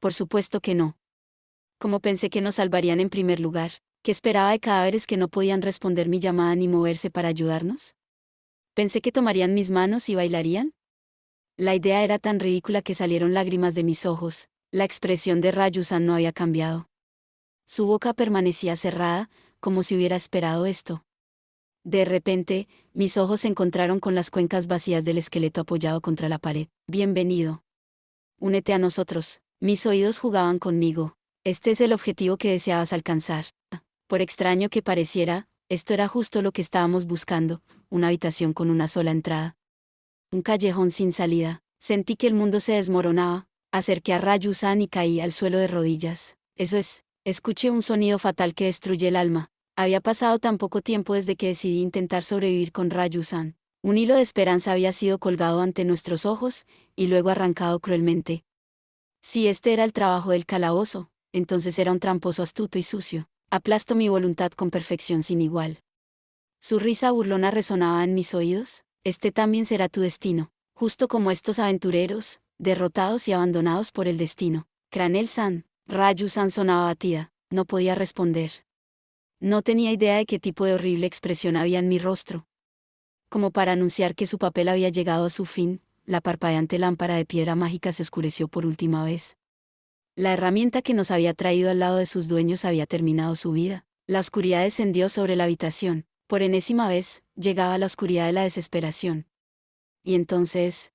Por supuesto que no. Como pensé que nos salvarían en primer lugar, ¿qué esperaba de cadáveres que no podían responder mi llamada ni moverse para ayudarnos? Pensé que tomarían mis manos y bailarían. La idea era tan ridícula que salieron lágrimas de mis ojos. La expresión de Raju-san no había cambiado. Su boca permanecía cerrada, como si hubiera esperado esto. De repente, mis ojos se encontraron con las cuencas vacías del esqueleto apoyado contra la pared. Bienvenido. Únete a nosotros. Mis oídos jugaban conmigo. Este es el objetivo que deseabas alcanzar. Por extraño que pareciera, esto era justo lo que estábamos buscando, una habitación con una sola entrada. Un callejón sin salida. Sentí que el mundo se desmoronaba. Acerqué a Raju-san y caí al suelo de rodillas. Eso es, escuché un sonido fatal que destruye el alma. Había pasado tan poco tiempo desde que decidí intentar sobrevivir con Raju-san. Un hilo de esperanza había sido colgado ante nuestros ojos, y luego arrancado cruelmente. Si este era el trabajo del calabozo, entonces era un tramposo astuto y sucio. Aplasto mi voluntad con perfección sin igual. Su risa burlona resonaba en mis oídos. Este también será tu destino, justo como estos aventureros, derrotados y abandonados por el destino. Cranel-san, Raju-san sonaba abatida, no podía responder. No tenía idea de qué tipo de horrible expresión había en mi rostro. Como para anunciar que su papel había llegado a su fin, la parpadeante lámpara de piedra mágica se oscureció por última vez. La herramienta que nos había traído al lado de sus dueños había terminado su vida. La oscuridad descendió sobre la habitación. Por enésima vez, llegaba la oscuridad de la desesperación. Y entonces,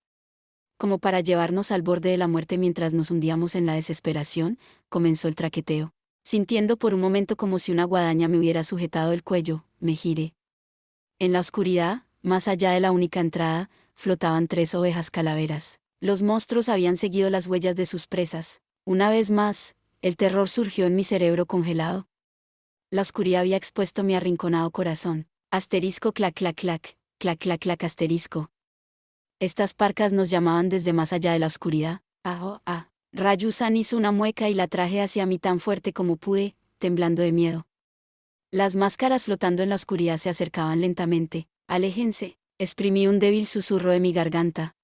como para llevarnos al borde de la muerte mientras nos hundíamos en la desesperación, comenzó el traqueteo. Sintiendo por un momento como si una guadaña me hubiera sujetado el cuello, me giré. En la oscuridad, más allá de la única entrada, flotaban 3 ovejas calaveras. Los monstruos habían seguido las huellas de sus presas. Una vez más, el terror surgió en mi cerebro congelado. La oscuridad había expuesto mi arrinconado corazón. Asterisco clac clac clac, clac clac clac asterisco. Estas parcas nos llamaban desde más allá de la oscuridad. Raju-san hizo una mueca y la traje hacia mí tan fuerte como pude, temblando de miedo. Las máscaras flotando en la oscuridad se acercaban lentamente. Aléjense, exprimí un débil susurro de mi garganta.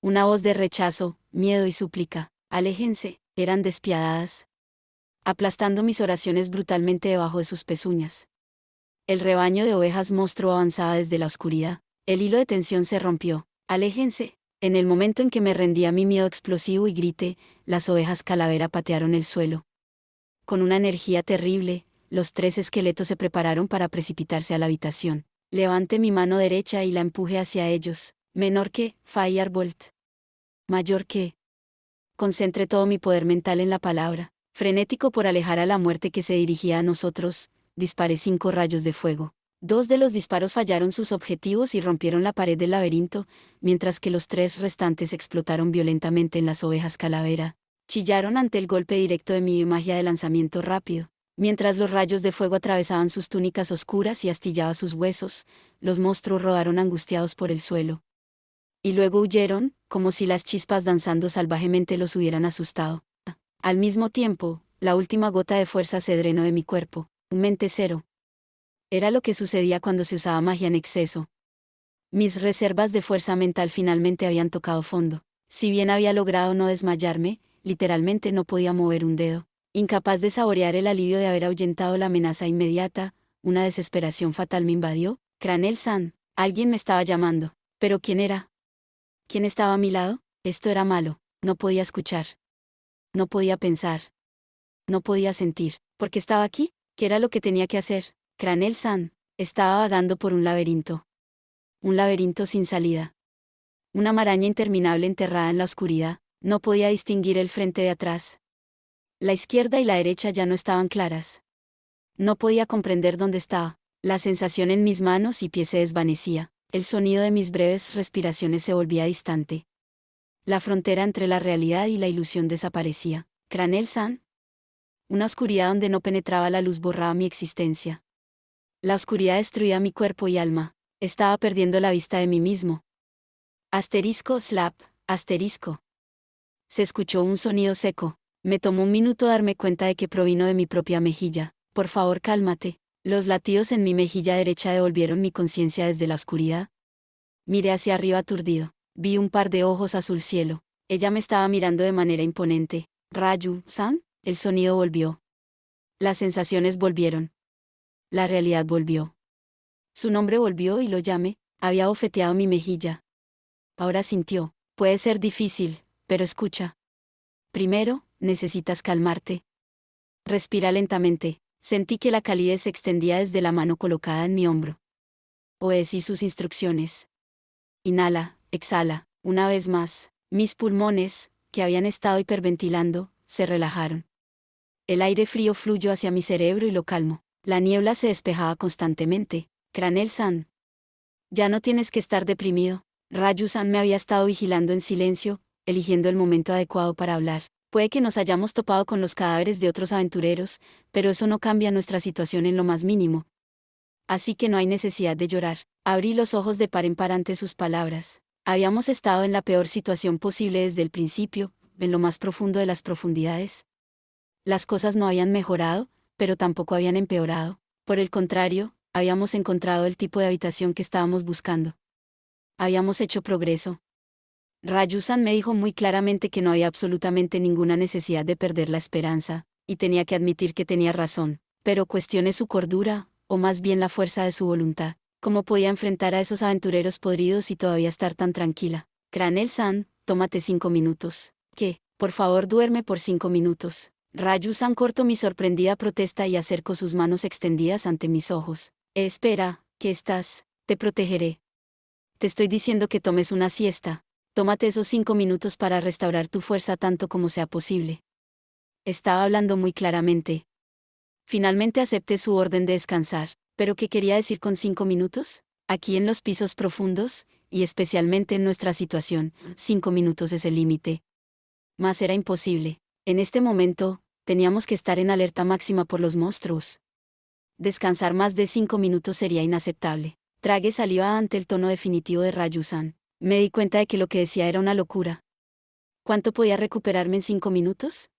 Una voz de rechazo, miedo y súplica. Aléjense, eran despiadadas. Aplastando mis oraciones brutalmente debajo de sus pezuñas. El rebaño de ovejas monstruo avanzaba desde la oscuridad. El hilo de tensión se rompió. Aléjense. En el momento en que me rendí a mi miedo explosivo y grité, las ovejas calavera patearon el suelo. Con una energía terrible, los 3 esqueletos se prepararon para precipitarse a la habitación. Levanté mi mano derecha y la empujé hacia ellos. Menor que, Firebolt. Mayor que. Concentré todo mi poder mental en la palabra. Frenético por alejar a la muerte que se dirigía a nosotros, disparé 5 rayos de fuego. 2 de los disparos fallaron sus objetivos y rompieron la pared del laberinto, mientras que los 3 restantes explotaron violentamente en las ovejas calavera. Chillaron ante el golpe directo de mi magia de lanzamiento rápido. Mientras los rayos de fuego atravesaban sus túnicas oscuras y astillaban sus huesos, los monstruos rodaron angustiados por el suelo. Y luego huyeron, como si las chispas danzando salvajemente los hubieran asustado. Al mismo tiempo, La última gota de fuerza se drenó de mi cuerpo. Mente cero. Era lo que sucedía cuando se usaba magia en exceso. Mis reservas de fuerza mental finalmente habían tocado fondo. Si bien había logrado no desmayarme, literalmente no podía mover un dedo. Incapaz de saborear el alivio de haber ahuyentado la amenaza inmediata, una desesperación fatal me invadió. Cranel-san, alguien me estaba llamando. ¿Pero quién era? ¿Quién estaba a mi lado? Esto era malo. No podía escuchar. No podía pensar. No podía sentir. ¿Por qué estaba aquí? ¿Qué era lo que tenía que hacer? Cranel-san, estaba vagando por un laberinto. Un laberinto sin salida. Una maraña interminable enterrada en la oscuridad. No podía distinguir el frente de atrás. La izquierda y la derecha ya no estaban claras. No podía comprender dónde estaba. La sensación en mis manos y pies se desvanecía. El sonido de mis breves respiraciones se volvía distante. La frontera entre la realidad y la ilusión desaparecía. Cranel-san. Una oscuridad donde no penetraba la luz borraba mi existencia. La oscuridad destruía mi cuerpo y alma. Estaba perdiendo la vista de mí mismo. Asterisco slap, asterisco. Se escuchó un sonido seco. Me tomó un minuto darme cuenta de que provino de mi propia mejilla. Por favor, cálmate. Los latidos en mi mejilla derecha devolvieron mi conciencia desde la oscuridad. Miré hacia arriba aturdido. Vi un par de ojos azul cielo. Ella me estaba mirando de manera imponente. Rayu-san, el sonido volvió. Las sensaciones volvieron. La realidad volvió. Su nombre volvió y lo llamé. Había bofeteado mi mejilla. Ahora sintió. Puede ser difícil, pero escucha. Primero, necesitas calmarte. Respira lentamente. Sentí que la calidez se extendía desde la mano colocada en mi hombro. Obedecí sus instrucciones. Inhala, exhala, una vez más. Mis pulmones, que habían estado hiperventilando, se relajaron. El aire frío fluyó hacia mi cerebro y lo calmó. La niebla se despejaba constantemente. Cranel-san. Ya no tienes que estar deprimido. Rayu-san me había estado vigilando en silencio, eligiendo el momento adecuado para hablar. Puede que nos hayamos topado con los cadáveres de otros aventureros, pero eso no cambia nuestra situación en lo más mínimo. Así que no hay necesidad de llorar. Abrí los ojos de par en par ante sus palabras. Habíamos estado en la peor situación posible desde el principio, en lo más profundo de las profundidades. Las cosas no habían mejorado, pero tampoco habían empeorado. Por el contrario, habíamos encontrado el tipo de habitación que estábamos buscando. Habíamos hecho progreso. Rayu-san me dijo muy claramente que no había absolutamente ninguna necesidad de perder la esperanza, y tenía que admitir que tenía razón, pero cuestioné su cordura, o más bien la fuerza de su voluntad. ¿Cómo podía enfrentar a esos aventureros podridos y todavía estar tan tranquila? Cranel-san, tómate 5 minutos. ¿Qué? Por favor, duerme por 5 minutos. Rayu-san cortó mi sorprendida protesta y acercó sus manos extendidas ante mis ojos. Espera, ¿qué estás? Te protegeré. Te estoy diciendo que tomes una siesta. Tómate esos 5 minutos para restaurar tu fuerza tanto como sea posible. Estaba hablando muy claramente. Finalmente acepté su orden de descansar. ¿Pero qué quería decir con 5 minutos? Aquí en los pisos profundos, y especialmente en nuestra situación, 5 minutos es el límite. Mas era imposible. En este momento, teníamos que estar en alerta máxima por los monstruos. Descansar más de 5 minutos sería inaceptable. Tragué saliva ante el tono definitivo de Rayu-san. Me di cuenta de que lo que decía era una locura. ¿Cuánto podía recuperarme en 5 minutos?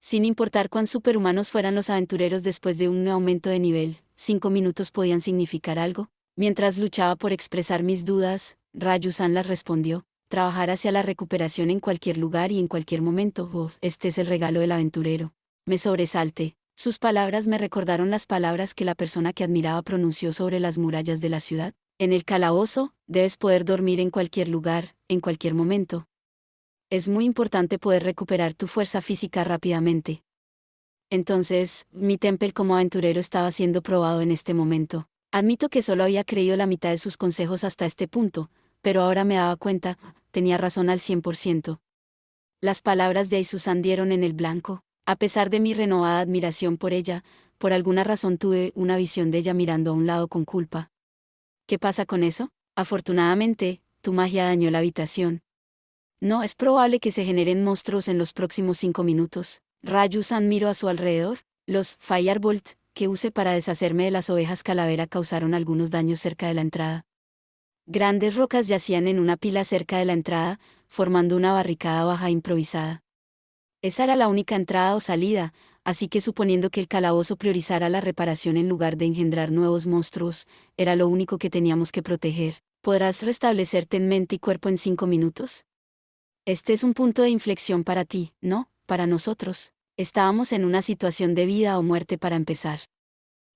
Sin importar cuán superhumanos fueran los aventureros después de un aumento de nivel, 5 minutos podían significar algo. Mientras luchaba por expresar mis dudas, Rayu-san las respondió. Trabajar hacia la recuperación en cualquier lugar y en cualquier momento. Oh, este es el regalo del aventurero. Me sobresalté. Sus palabras me recordaron las palabras que la persona que admiraba pronunció sobre las murallas de la ciudad. En el calabozo, debes poder dormir en cualquier lugar, en cualquier momento. Es muy importante poder recuperar tu fuerza física rápidamente. Entonces, mi temple como aventurero estaba siendo probado en este momento. Admito que solo había creído la mitad de sus consejos hasta este punto, pero ahora me daba cuenta, tenía razón al 100%. Las palabras de Aizu-san dieron en el blanco. A pesar de mi renovada admiración por ella, por alguna razón tuve una visión de ella mirando a un lado con culpa. ¿Qué pasa con eso? Afortunadamente, tu magia dañó la habitación. No es probable que se generen monstruos en los próximos 5 minutos. Rayu-san miró a su alrededor. Los Firebolt que use para deshacerme de las ovejas calavera causaron algunos daños cerca de la entrada. Grandes rocas yacían en una pila cerca de la entrada, formando una barricada baja improvisada. Esa era la única entrada o salida, así que suponiendo que el calabozo priorizara la reparación en lugar de engendrar nuevos monstruos, era lo único que teníamos que proteger. ¿Podrás restablecerte en mente y cuerpo en 5 minutos? Este es un punto de inflexión para ti, ¿no? Para nosotros. Estábamos en una situación de vida o muerte para empezar.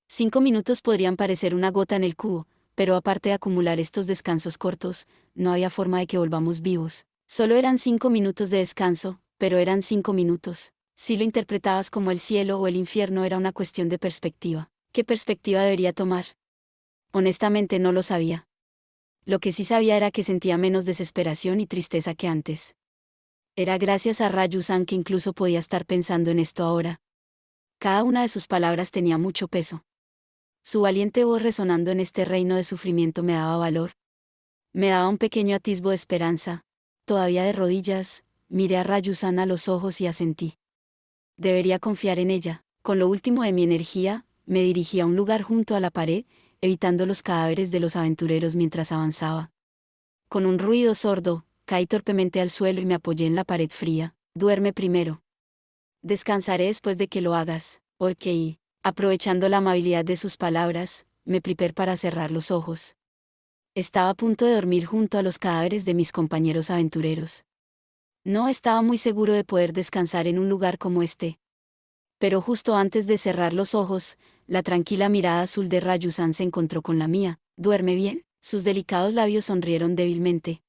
5 minutos podrían parecer una gota en el cubo, pero aparte de acumular estos descansos cortos, no había forma de que volvamos vivos. Solo eran 5 minutos de descanso, pero eran 5 minutos. Si lo interpretabas como el cielo o el infierno era una cuestión de perspectiva. ¿Qué perspectiva debería tomar? Honestamente no lo sabía. Lo que sí sabía era que sentía menos desesperación y tristeza que antes. Era gracias a Raju-san que incluso podía estar pensando en esto ahora. Cada una de sus palabras tenía mucho peso. Su valiente voz resonando en este reino de sufrimiento me daba valor. Me daba un pequeño atisbo de esperanza. Todavía de rodillas, miré a Raju-san a los ojos y asentí. Debería confiar en ella. Con lo último de mi energía, me dirigí a un lugar junto a la pared, evitando los cadáveres de los aventureros mientras avanzaba. Con un ruido sordo, caí torpemente al suelo y me apoyé en la pared fría. Duerme primero. Descansaré después de que lo hagas. Ok. Aprovechando la amabilidad de sus palabras, me preparé para cerrar los ojos. Estaba a punto de dormir junto a los cadáveres de mis compañeros aventureros. No estaba muy seguro de poder descansar en un lugar como este. Pero justo antes de cerrar los ojos, la tranquila mirada azul de Raju-san se encontró con la mía. ¿Duerme bien? Sus delicados labios sonrieron débilmente.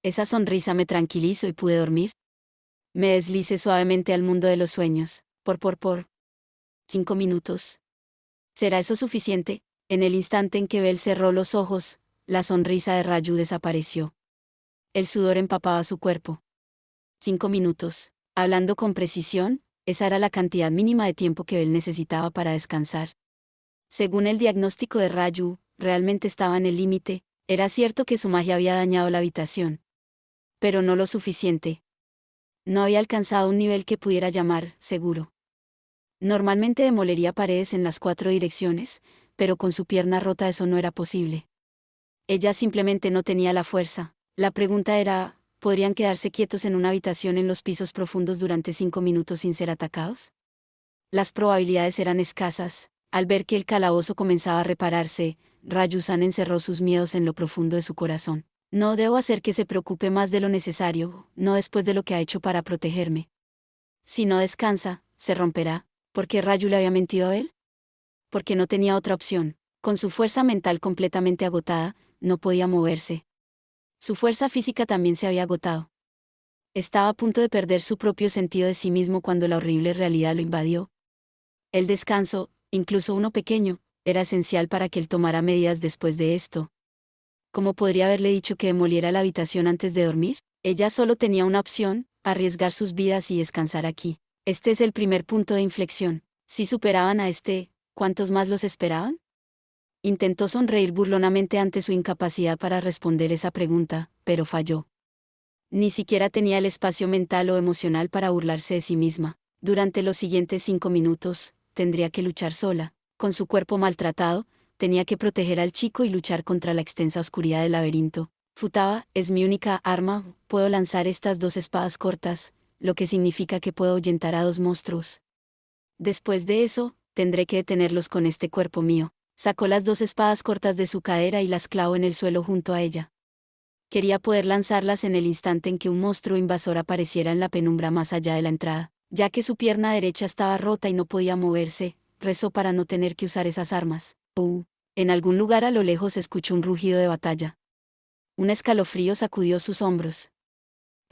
Esa sonrisa me tranquilizó y pude dormir. Me deslicé suavemente al mundo de los sueños. Por 5 minutos. ¿Será eso suficiente? En el instante en que Bell cerró los ojos, la sonrisa de Raju desapareció. El sudor empapaba su cuerpo. 5 minutos. Hablando con precisión, esa era la cantidad mínima de tiempo que Bell necesitaba para descansar. Según el diagnóstico de Raju, realmente estaba en el límite. Era cierto que su magia había dañado la habitación. Pero no lo suficiente. No había alcanzado un nivel que pudiera llamar seguro. Normalmente demolería paredes en las 4 direcciones, pero con su pierna rota eso no era posible. Ella simplemente no tenía la fuerza. La pregunta era, ¿podrían quedarse quietos en una habitación en los pisos profundos durante 5 minutos sin ser atacados? Las probabilidades eran escasas. Al ver que el calabozo comenzaba a repararse, Raju-san encerró sus miedos en lo profundo de su corazón. No debo hacer que se preocupe más de lo necesario, no después de lo que ha hecho para protegerme. Si no descansa, se romperá. ¿Por qué Raju le había mentido a él? Porque no tenía otra opción. Con su fuerza mental completamente agotada, no podía moverse. Su fuerza física también se había agotado. Estaba a punto de perder su propio sentido de sí mismo cuando la horrible realidad lo invadió. El descanso, incluso uno pequeño, era esencial para que él tomara medidas después de esto. ¿Cómo podría haberle dicho que demoliera la habitación antes de dormir? Ella solo tenía una opción, arriesgar sus vidas y descansar aquí. Este es el primer punto de inflexión. Si superaban a este, ¿cuántos más los esperaban? Intentó sonreír burlonamente ante su incapacidad para responder esa pregunta, pero falló. Ni siquiera tenía el espacio mental o emocional para burlarse de sí misma. Durante los siguientes 5 minutos, tendría que luchar sola. Con su cuerpo maltratado, tenía que proteger al chico y luchar contra la extensa oscuridad del laberinto. Futaba, es mi única arma, puedo lanzar estas 2 espadas cortas, lo que significa que puedo ahuyentar a 2 monstruos. Después de eso, tendré que detenerlos con este cuerpo mío. Sacó las 2 espadas cortas de su cadera y las clavó en el suelo junto a ella. Quería poder lanzarlas en el instante en que un monstruo invasor apareciera en la penumbra más allá de la entrada. Ya que su pierna derecha estaba rota y no podía moverse, rezó para no tener que usar esas armas. En algún lugar a lo lejos escuchó un rugido de batalla. Un escalofrío sacudió sus hombros.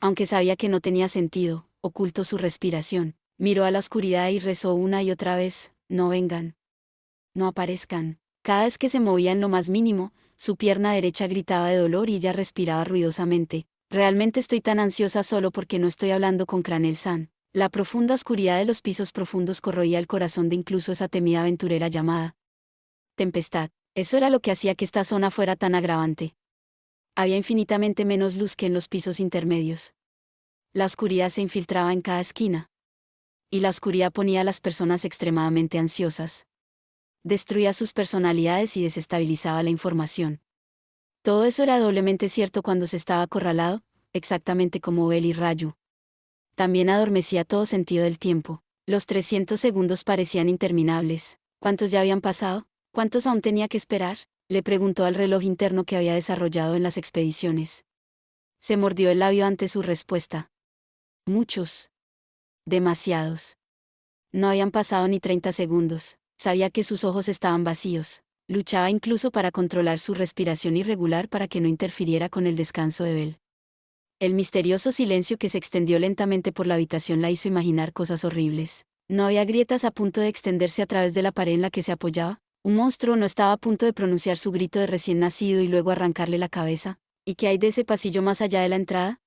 Aunque sabía que no tenía sentido, ocultó su respiración. Miró a la oscuridad y rezó una y otra vez, no vengan. No aparezcan. Cada vez que se movía en lo más mínimo, su pierna derecha gritaba de dolor y ella respiraba ruidosamente. Realmente estoy tan ansiosa solo porque no estoy hablando con Cranel-san. La profunda oscuridad de los pisos profundos corroía el corazón de incluso esa temida aventurera llamada tempestad. Eso era lo que hacía que esta zona fuera tan agravante. Había infinitamente menos luz que en los pisos intermedios. La oscuridad se infiltraba en cada esquina. Y la oscuridad ponía a las personas extremadamente ansiosas. Destruía sus personalidades y desestabilizaba la información. Todo eso era doblemente cierto cuando se estaba acorralado, exactamente como Bell y Raju. También adormecía todo sentido del tiempo. Los 300 segundos parecían interminables. ¿Cuántos ya habían pasado? ¿Cuántos aún tenía que esperar? Le preguntó al reloj interno que había desarrollado en las expediciones. Se mordió el labio ante su respuesta. Muchos. Demasiados. No habían pasado ni 30 segundos. Sabía que sus ojos estaban vacíos. Luchaba incluso para controlar su respiración irregular para que no interfiriera con el descanso de Bell. El misterioso silencio que se extendió lentamente por la habitación la hizo imaginar cosas horribles. No había grietas a punto de extenderse a través de la pared en la que se apoyaba. Un monstruo no estaba a punto de pronunciar su grito de recién nacido y luego arrancarle la cabeza. ¿Y qué hay de ese pasillo más allá de la entrada?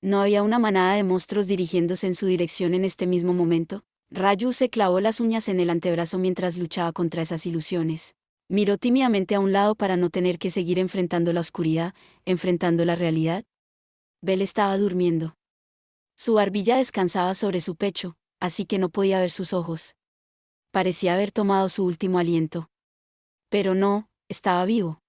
No había una manada de monstruos dirigiéndose en su dirección en este mismo momento. Raju se clavó las uñas en el antebrazo mientras luchaba contra esas ilusiones. Miró tímidamente a un lado para no tener que seguir enfrentando la oscuridad, enfrentando la realidad. Bell estaba durmiendo. Su barbilla descansaba sobre su pecho, así que no podía ver sus ojos. Parecía haber tomado su último aliento. Pero no, estaba vivo.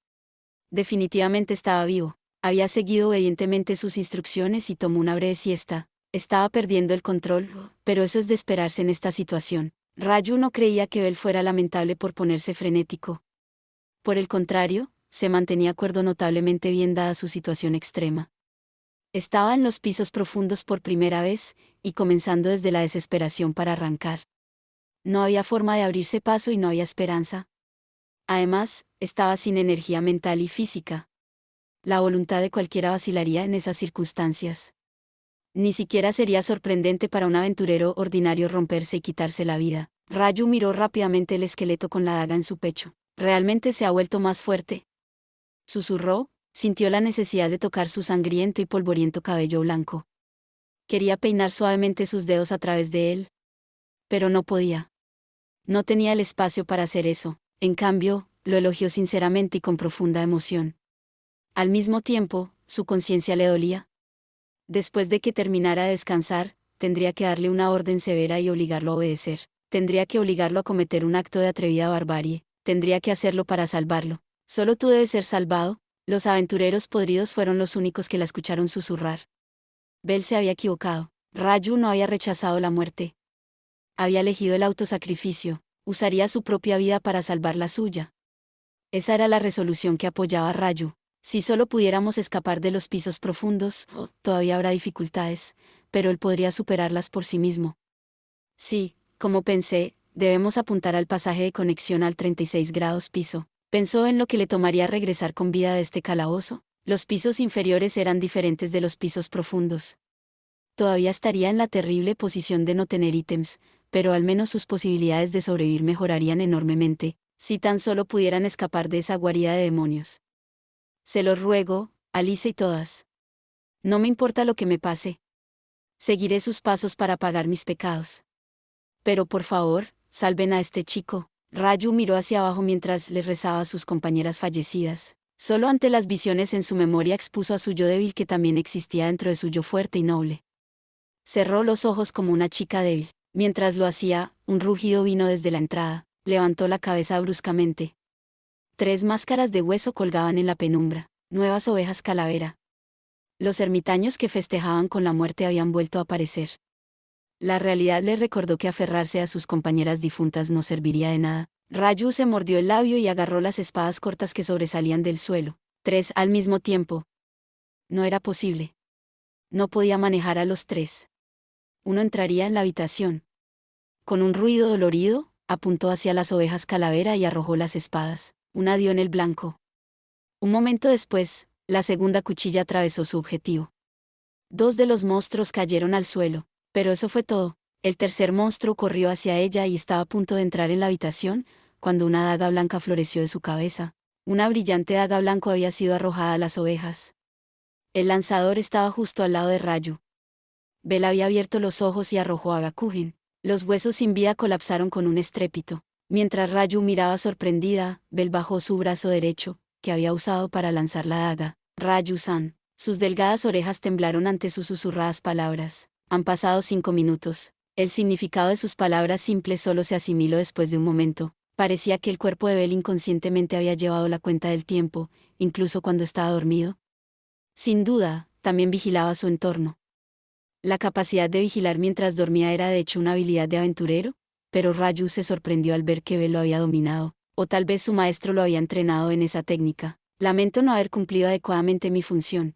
Definitivamente estaba vivo. Había seguido obedientemente sus instrucciones y tomó una breve siesta. Estaba perdiendo el control, pero eso es de esperarse en esta situación. Raju no creía que Bell fuera lamentable por ponerse frenético. Por el contrario, se mantenía cuerdo notablemente bien dada su situación extrema. Estaba en los pisos profundos por primera vez, y comenzando desde la desesperación para arrancar. No había forma de abrirse paso y no había esperanza. Además, estaba sin energía mental y física. La voluntad de cualquiera vacilaría en esas circunstancias. Ni siquiera sería sorprendente para un aventurero ordinario romperse y quitarse la vida. Raju miró rápidamente el esqueleto con la daga en su pecho. ¿Realmente se ha vuelto más fuerte?, susurró. Sintió la necesidad de tocar su sangriento y polvoriento cabello blanco. Quería peinar suavemente sus dedos a través de él. Pero no podía. No tenía el espacio para hacer eso. En cambio, lo elogió sinceramente y con profunda emoción. Al mismo tiempo, su conciencia le dolía. Después de que terminara de descansar, tendría que darle una orden severa y obligarlo a obedecer. Tendría que obligarlo a cometer un acto de atrevida barbarie. Tendría que hacerlo para salvarlo. Solo tú debes ser salvado. Los aventureros podridos fueron los únicos que la escucharon susurrar. Bell se había equivocado. Raju no había rechazado la muerte. Había elegido el autosacrificio. Usaría su propia vida para salvar la suya. Esa era la resolución que apoyaba a Raju. Si solo pudiéramos escapar de los pisos profundos, todavía habrá dificultades, pero él podría superarlas por sí mismo. Sí, como pensé, debemos apuntar al pasaje de conexión al 36 grados piso. Pensó en lo que le tomaría regresar con vida de este calabozo. Los pisos inferiores eran diferentes de los pisos profundos. Todavía estaría en la terrible posición de no tener ítems, pero al menos sus posibilidades de sobrevivir mejorarían enormemente, si tan solo pudieran escapar de esa guarida de demonios. Se los ruego, Alice y todas. No me importa lo que me pase. Seguiré sus pasos para pagar mis pecados. Pero por favor, salven a este chico. Raju miró hacia abajo mientras le rezaba a sus compañeras fallecidas. Solo ante las visiones en su memoria expuso a su yo débil que también existía dentro de su yo fuerte y noble. Cerró los ojos como una chica débil. Mientras lo hacía, un rugido vino desde la entrada. Levantó la cabeza bruscamente. 3 máscaras de hueso colgaban en la penumbra. Nuevas ovejas calavera. Los ermitaños que festejaban con la muerte habían vuelto a aparecer. La realidad le recordó que aferrarse a sus compañeras difuntas no serviría de nada. Raju se mordió el labio y agarró las espadas cortas que sobresalían del suelo. 3 al mismo tiempo. No era posible. No podía manejar a los 3. Uno entraría en la habitación. Con un ruido dolorido, apuntó hacia las ovejas calavera y arrojó las espadas. Una dio en el blanco. Un momento después, la segunda cuchilla atravesó su objetivo. 2 de los monstruos cayeron al suelo. Pero eso fue todo. El tercer monstruo corrió hacia ella y estaba a punto de entrar en la habitación, cuando una daga blanca floreció de su cabeza. Una brillante daga blanca había sido arrojada a las ovejas. El lanzador estaba justo al lado de Raju. Bell había abierto los ojos y arrojó a Gakuhin. Los huesos sin vida colapsaron con un estrépito. Mientras Raju miraba sorprendida, Bell bajó su brazo derecho, que había usado para lanzar la daga. Raju-san. Sus delgadas orejas temblaron ante sus susurradas palabras. Han pasado 5 minutos. El significado de sus palabras simples solo se asimiló después de un momento. Parecía que el cuerpo de Bell inconscientemente había llevado la cuenta del tiempo, incluso cuando estaba dormido. Sin duda, también vigilaba su entorno. La capacidad de vigilar mientras dormía era de hecho una habilidad de aventurero, pero Raju se sorprendió al ver que Bel lo había dominado, o tal vez su maestro lo había entrenado en esa técnica. Lamento no haber cumplido adecuadamente mi función.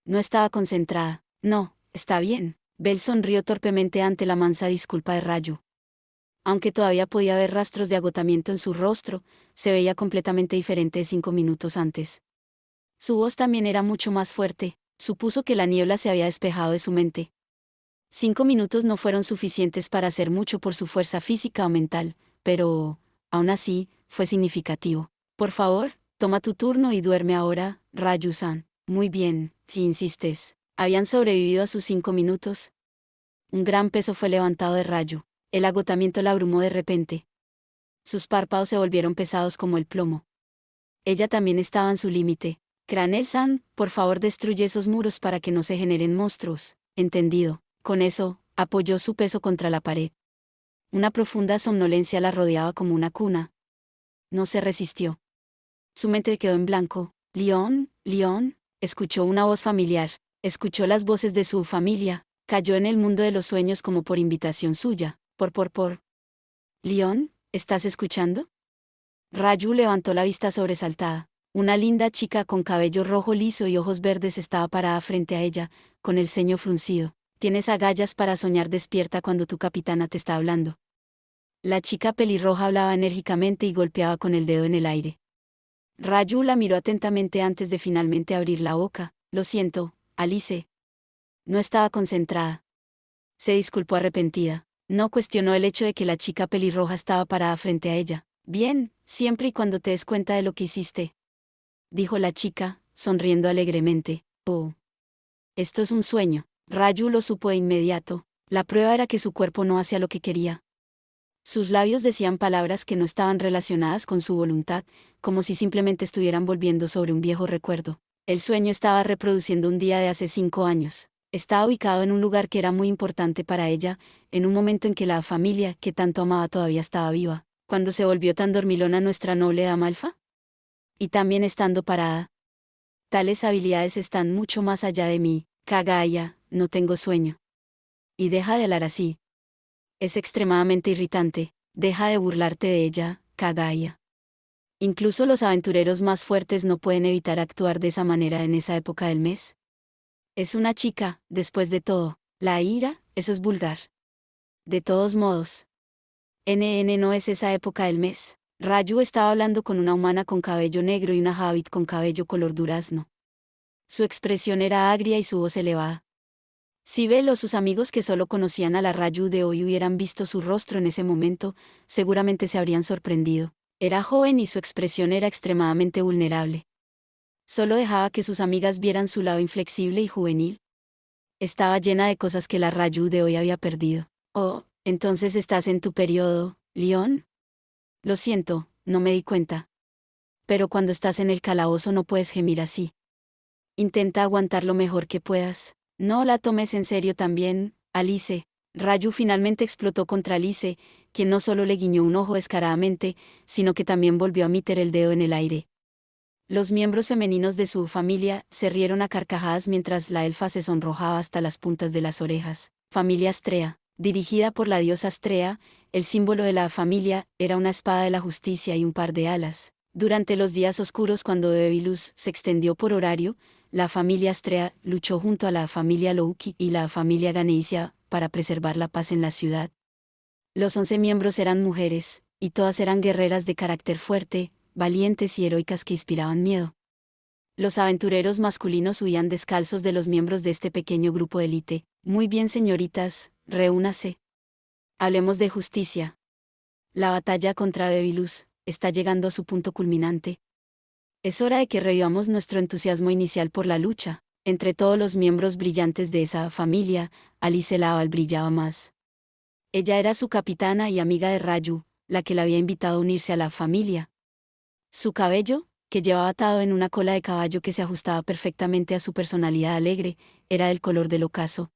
No estaba concentrada. No, está bien. Bel sonrió torpemente ante la mansa disculpa de Raju. Aunque todavía podía ver rastros de agotamiento en su rostro, se veía completamente diferente de 5 minutos antes. Su voz también era mucho más fuerte, supuso que la niebla se había despejado de su mente. 5 minutos no fueron suficientes para hacer mucho por su fuerza física o mental, pero, aún así, fue significativo. Por favor, toma tu turno y duerme ahora, Raju-san. Muy bien, si insistes. ¿Habían sobrevivido a sus 5 minutos? Un gran peso fue levantado de Raju. El agotamiento la abrumó de repente. Sus párpados se volvieron pesados como el plomo. Ella también estaba en su límite. Cranel-san, por favor destruye esos muros para que no se generen monstruos. Entendido. Con eso, apoyó su peso contra la pared. Una profunda somnolencia la rodeaba como una cuna. No se resistió. Su mente quedó en blanco. León, León, escuchó una voz familiar. Escuchó las voces de su familia. Cayó en el mundo de los sueños como por invitación suya. Por. León, ¿estás escuchando? Raju levantó la vista sobresaltada. Una linda chica con cabello rojo liso y ojos verdes estaba parada frente a ella, con el ceño fruncido. Tienes agallas para soñar despierta cuando tu capitana te está hablando. La chica pelirroja hablaba enérgicamente y golpeaba con el dedo en el aire. Raju la miró atentamente antes de finalmente abrir la boca. Lo siento, Alice. No estaba concentrada. Se disculpó arrepentida. No cuestionó el hecho de que la chica pelirroja estaba parada frente a ella. Bien, siempre y cuando te des cuenta de lo que hiciste, dijo la chica, sonriendo alegremente. Oh. Esto es un sueño. Raju lo supo de inmediato. La prueba era que su cuerpo no hacía lo que quería. Sus labios decían palabras que no estaban relacionadas con su voluntad, como si simplemente estuvieran volviendo sobre un viejo recuerdo. El sueño estaba reproduciendo un día de hace 5 años. Estaba ubicado en un lugar que era muy importante para ella, en un momento en que la familia, que tanto amaba, todavía estaba viva. Cuando se volvió tan dormilona nuestra noble dama Alfa. Y también estando parada. Tales habilidades están mucho más allá de mí, Kagaya, no tengo sueño. Y deja de hablar así. Es extremadamente irritante, deja de burlarte de ella, Kagaya. Incluso los aventureros más fuertes no pueden evitar actuar de esa manera en esa época del mes. Es una chica, después de todo. La ira, eso es vulgar. De todos modos. NN no es esa época del mes. Raju estaba hablando con una humana con cabello negro y una Hobbit con cabello color durazno. Su expresión era agria y su voz elevada. Si Bel o sus amigos que solo conocían a la Raju de hoy hubieran visto su rostro en ese momento, seguramente se habrían sorprendido. Era joven y su expresión era extremadamente vulnerable. Solo dejaba que sus amigas vieran su lado inflexible y juvenil. Estaba llena de cosas que la Raju de hoy había perdido. Oh, entonces estás en tu periodo, León. Lo siento, no me di cuenta. Pero cuando estás en el calabozo no puedes gemir así. Intenta aguantar lo mejor que puedas. No la tomes en serio también, Alice. Raju finalmente explotó contra Alice, quien no solo le guiñó un ojo descaradamente, sino que también volvió a meter el dedo en el aire. Los miembros femeninos de su familia se rieron a carcajadas mientras la elfa se sonrojaba hasta las puntas de las orejas. Familia Astrea. Dirigida por la diosa Astrea, el símbolo de la familia era una espada de la justicia y un par de alas. Durante los días oscuros cuando Devilus se extendió por horario, la familia Astrea luchó junto a la familia Louki y la familia Ganesia para preservar la paz en la ciudad. Los 11 miembros eran mujeres, y todas eran guerreras de carácter fuerte, valientes y heroicas que inspiraban miedo. Los aventureros masculinos huían descalzos de los miembros de este pequeño grupo de élite. Muy bien, señoritas, reúnase. Hablemos de justicia. La batalla contra Devilus está llegando a su punto culminante. Es hora de que revivamos nuestro entusiasmo inicial por la lucha. Entre todos los miembros brillantes de esa familia, Alice Laval brillaba más. Ella era su capitana y amiga de Raju, la que la había invitado a unirse a la familia. Su cabello, que llevaba atado en una cola de caballo que se ajustaba perfectamente a su personalidad alegre, era del color del ocaso.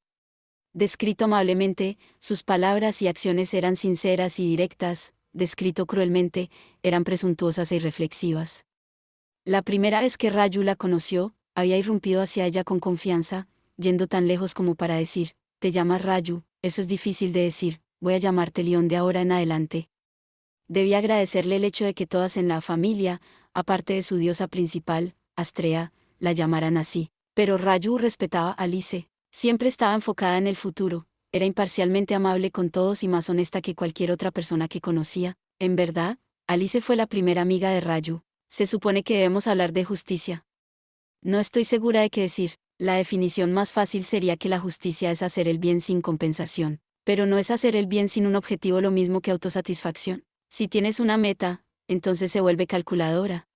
Descrito amablemente, sus palabras y acciones eran sinceras y directas, descrito cruelmente, eran presuntuosas e irreflexivas. La primera vez que Raju la conoció, había irrumpido hacia ella con confianza, yendo tan lejos como para decir, te llamas Raju, eso es difícil de decir, voy a llamarte León de ahora en adelante. Debí agradecerle el hecho de que todas en la familia, aparte de su diosa principal, Astrea, la llamaran así. Pero Raju respetaba a Alice, siempre estaba enfocada en el futuro, era imparcialmente amable con todos y más honesta que cualquier otra persona que conocía. En verdad, Alice fue la primera amiga de Raju. Se supone que debemos hablar de justicia. No estoy segura de qué decir. La definición más fácil sería que la justicia es hacer el bien sin compensación. Pero no es hacer el bien sin un objetivo lo mismo que autosatisfacción. Si tienes una meta, entonces se vuelve calculadora.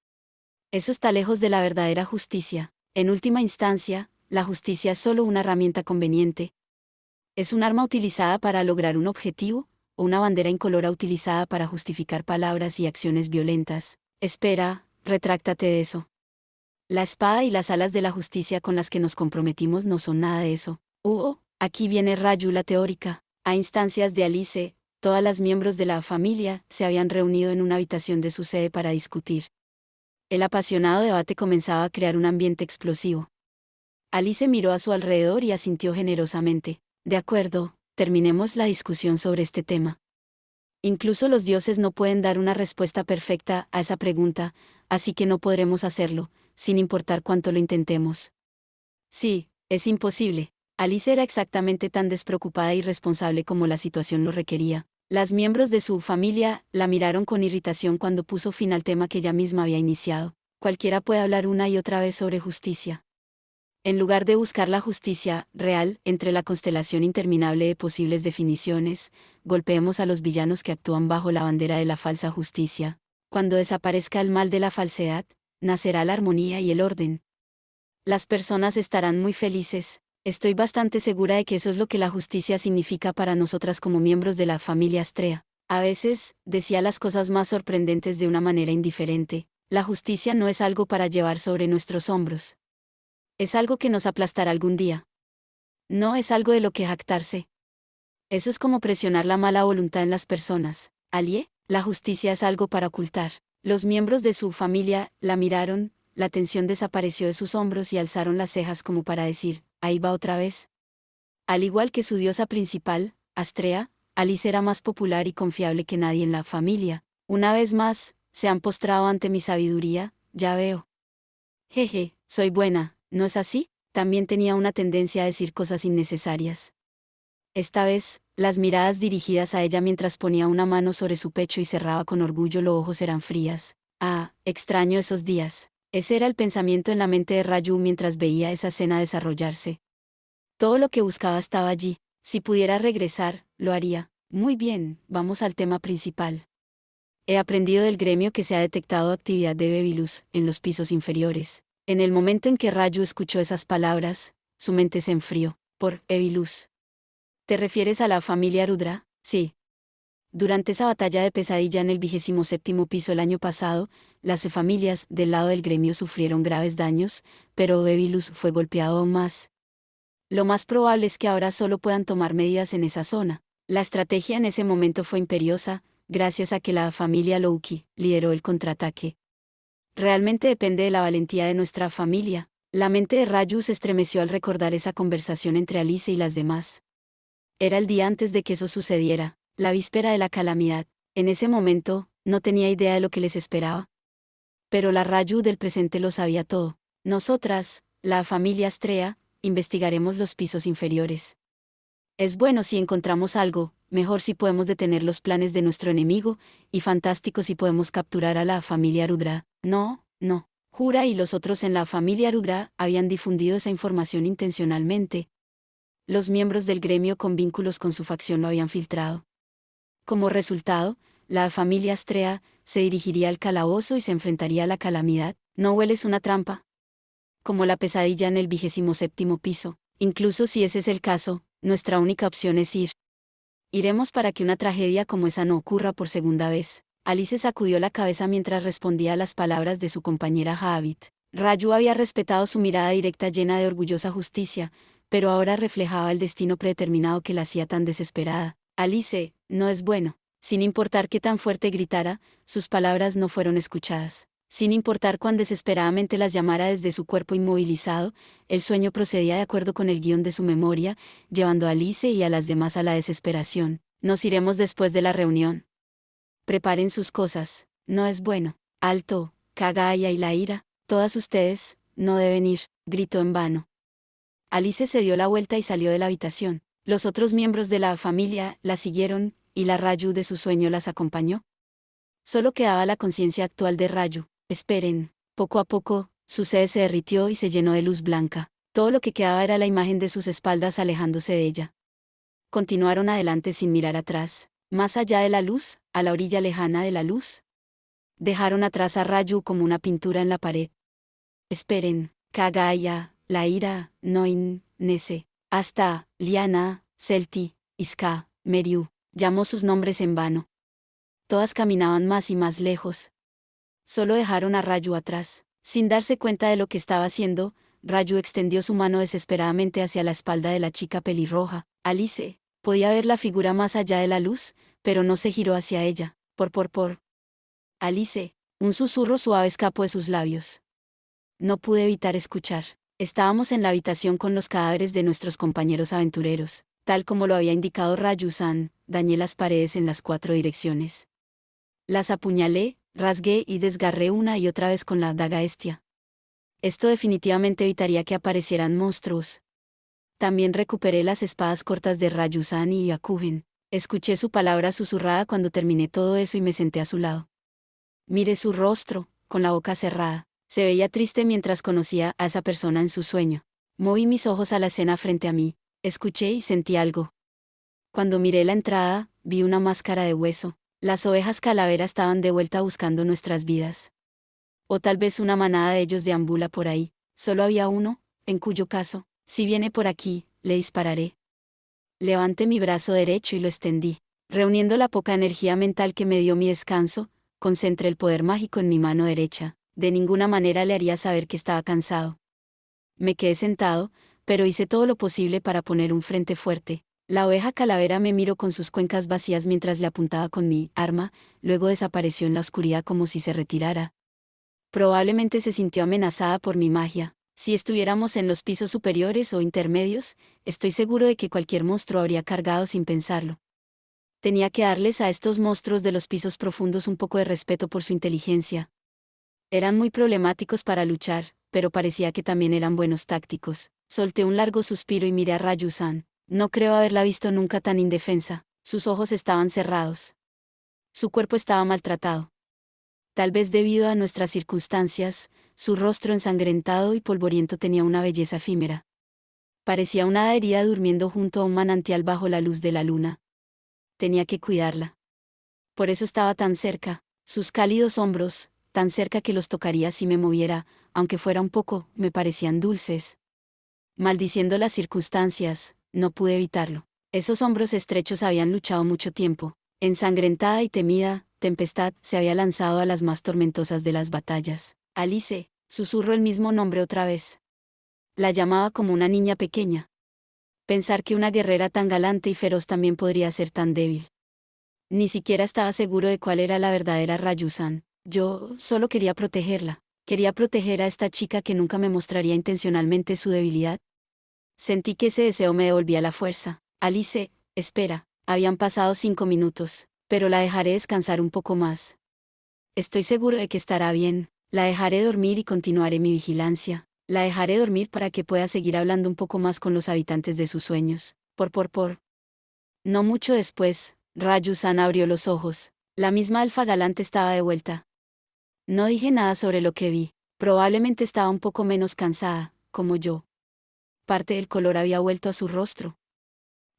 Eso está lejos de la verdadera justicia. En última instancia, la justicia es solo una herramienta conveniente. Es un arma utilizada para lograr un objetivo, o una bandera incolora utilizada para justificar palabras y acciones violentas. Espera, retráctate de eso. La espada y las alas de la justicia con las que nos comprometimos no son nada de eso. Aquí viene Raju la teórica. A instancias de Alice, todas las miembros de la familia se habían reunido en una habitación de su sede para discutir. El apasionado debate comenzaba a crear un ambiente explosivo. Alice miró a su alrededor y asintió generosamente. De acuerdo, terminemos la discusión sobre este tema. Incluso los dioses no pueden dar una respuesta perfecta a esa pregunta, así que no podremos hacerlo, sin importar cuánto lo intentemos. Sí, es imposible. Alice era exactamente tan despreocupada y responsable como la situación lo requería. Las miembros de su familia la miraron con irritación cuando puso fin al tema que ella misma había iniciado. Cualquiera puede hablar una y otra vez sobre justicia. En lugar de buscar la justicia real entre la constelación interminable de posibles definiciones, golpeemos a los villanos que actúan bajo la bandera de la falsa justicia. Cuando desaparezca el mal de la falsedad, nacerá la armonía y el orden. Las personas estarán muy felices. Estoy bastante segura de que eso es lo que la justicia significa para nosotras como miembros de la familia Astrea. A veces, decía las cosas más sorprendentes de una manera indiferente. La justicia no es algo para llevar sobre nuestros hombros. Es algo que nos aplastará algún día. No es algo de lo que jactarse. Eso es como presionar la mala voluntad en las personas. ¿Alie? La justicia es algo para ocultar. Los miembros de su familia la miraron, la tensión desapareció de sus hombros y alzaron las cejas como para decir, ahí va otra vez. Al igual que su diosa principal, Astrea, Alice era más popular y confiable que nadie en la familia. Una vez más, se han postrado ante mi sabiduría, ya veo. Jeje, soy buena, ¿no es así? También tenía una tendencia a decir cosas innecesarias. Esta vez, las miradas dirigidas a ella mientras ponía una mano sobre su pecho y cerraba con orgullo los ojos eran frías. Ah, extraño esos días. Ese era el pensamiento en la mente de Raju mientras veía esa escena desarrollarse. Todo lo que buscaba estaba allí. Si pudiera regresar, lo haría. Muy bien, vamos al tema principal. He aprendido del gremio que se ha detectado actividad de Bebilus en los pisos inferiores. En el momento en que Raju escuchó esas palabras, su mente se enfrió. ¿Por Bebilus? ¿Te refieres a la familia Rudra? Sí. Durante esa batalla de pesadilla en el 27º piso el año pasado, las familias del lado del gremio sufrieron graves daños, pero Bebilus fue golpeado aún más. Lo más probable es que ahora solo puedan tomar medidas en esa zona. La estrategia en ese momento fue imperiosa, gracias a que la familia Louki lideró el contraataque. Realmente depende de la valentía de nuestra familia. La mente de Raju se estremeció al recordar esa conversación entre Alice y las demás. Era el día antes de que eso sucediera, la víspera de la calamidad. En ese momento, no tenía idea de lo que les esperaba. Pero la Raju del presente lo sabía todo. Nosotras, la familia Astrea, investigaremos los pisos inferiores. Es bueno si encontramos algo, mejor si podemos detener los planes de nuestro enemigo, y fantástico si podemos capturar a la familia Rudra. No. Jura y los otros en la familia Rudra habían difundido esa información intencionalmente. Los miembros del gremio con vínculos con su facción lo habían filtrado. Como resultado, la familia Astrea se dirigiría al calabozo y se enfrentaría a la calamidad. ¿No hueles una trampa? Como la pesadilla en el 27º piso. Incluso si ese es el caso, nuestra única opción es ir. Iremos para que una tragedia como esa no ocurra por segunda vez. Alice sacudió la cabeza mientras respondía a las palabras de su compañera Jaavit. Raju había respetado su mirada directa llena de orgullosa justicia, pero ahora reflejaba el destino predeterminado que la hacía tan desesperada. Alice, no es bueno. Sin importar qué tan fuerte gritara, sus palabras no fueron escuchadas. Sin importar cuán desesperadamente las llamara desde su cuerpo inmovilizado, el sueño procedía de acuerdo con el guión de su memoria, llevando a Alice y a las demás a la desesperación. Nos iremos después de la reunión. Preparen sus cosas, no es bueno. Alto, Kagaya y la ira, todas ustedes, no deben ir, gritó en vano. Alice se dio la vuelta y salió de la habitación. Los otros miembros de la familia la siguieron, y la Rayu de su sueño las acompañó. Solo quedaba la conciencia actual de Rayu. Esperen, poco a poco, su sede se derritió y se llenó de luz blanca. Todo lo que quedaba era la imagen de sus espaldas alejándose de ella. Continuaron adelante sin mirar atrás. Más allá de la luz, a la orilla lejana de la luz. Dejaron atrás a Rayu como una pintura en la pared. Esperen, Kagaya, la ira, Noin, Nese, hasta, Liana, Selti, Iska, Meriu, llamó sus nombres en vano. Todas caminaban más y más lejos. Solo dejaron a Rayu atrás. Sin darse cuenta de lo que estaba haciendo, Rayu extendió su mano desesperadamente hacia la espalda de la chica pelirroja. Alice podía ver la figura más allá de la luz, pero no se giró hacia ella. Por. Alice, un susurro suave escapó de sus labios. No pude evitar escuchar. Estábamos en la habitación con los cadáveres de nuestros compañeros aventureros. Tal como lo había indicado Rayu-san, dañé las paredes en las 4 direcciones. Las apuñalé, rasgué y desgarré una y otra vez con la daga estia. Esto definitivamente evitaría que aparecieran monstruos. También recuperé las espadas cortas de Rayu-san y Yakugen. Escuché su palabra susurrada cuando terminé todo eso y me senté a su lado. Miré su rostro, con la boca cerrada. Se veía triste mientras conocía a esa persona en su sueño. Moví mis ojos a la escena frente a mí, escuché y sentí algo. Cuando miré la entrada, vi una máscara de hueso. Las ovejas calavera estaban de vuelta buscando nuestras vidas. O tal vez una manada de ellos deambula por ahí. Solo había uno, en cuyo caso, si viene por aquí, le dispararé. Levanté mi brazo derecho y lo extendí. Reuniendo la poca energía mental que me dio mi descanso, concentré el poder mágico en mi mano derecha. De ninguna manera le haría saber que estaba cansado. Me quedé sentado, pero hice todo lo posible para poner un frente fuerte. La oveja calavera me miró con sus cuencas vacías mientras le apuntaba con mi arma, luego desapareció en la oscuridad como si se retirara. Probablemente se sintió amenazada por mi magia. Si estuviéramos en los pisos superiores o intermedios, estoy seguro de que cualquier monstruo habría cargado sin pensarlo. Tenía que darles a estos monstruos de los pisos profundos un poco de respeto por su inteligencia. Eran muy problemáticos para luchar, pero parecía que también eran buenos tácticos. Solté un largo suspiro y miré a Rayu-san. No creo haberla visto nunca tan indefensa. Sus ojos estaban cerrados. Su cuerpo estaba maltratado. Tal vez debido a nuestras circunstancias, su rostro ensangrentado y polvoriento tenía una belleza efímera. Parecía una hada herida durmiendo junto a un manantial bajo la luz de la luna. Tenía que cuidarla. Por eso estaba tan cerca, sus cálidos hombros, tan cerca que los tocaría si me moviera, aunque fuera un poco, me parecían dulces. Maldiciendo las circunstancias, no pude evitarlo. Esos hombros estrechos habían luchado mucho tiempo. Ensangrentada y temida, Tempestad se había lanzado a las más tormentosas de las batallas. Alice, susurró el mismo nombre otra vez. La llamaba como una niña pequeña. Pensar que una guerrera tan galante y feroz también podría ser tan débil. Ni siquiera estaba seguro de cuál era la verdadera Rayu-san. Yo solo quería protegerla. Quería proteger a esta chica que nunca me mostraría intencionalmente su debilidad. Sentí que ese deseo me devolvía la fuerza. Alice, espera. Habían pasado 5 minutos, pero la dejaré descansar un poco más. Estoy seguro de que estará bien. La dejaré dormir y continuaré mi vigilancia. La dejaré dormir para que pueda seguir hablando un poco más con los habitantes de sus sueños. Por. No mucho después, Rayu-san abrió los ojos. La misma alfa galante estaba de vuelta. No dije nada sobre lo que vi. Probablemente estaba un poco menos cansada, como yo. Parte del color había vuelto a su rostro.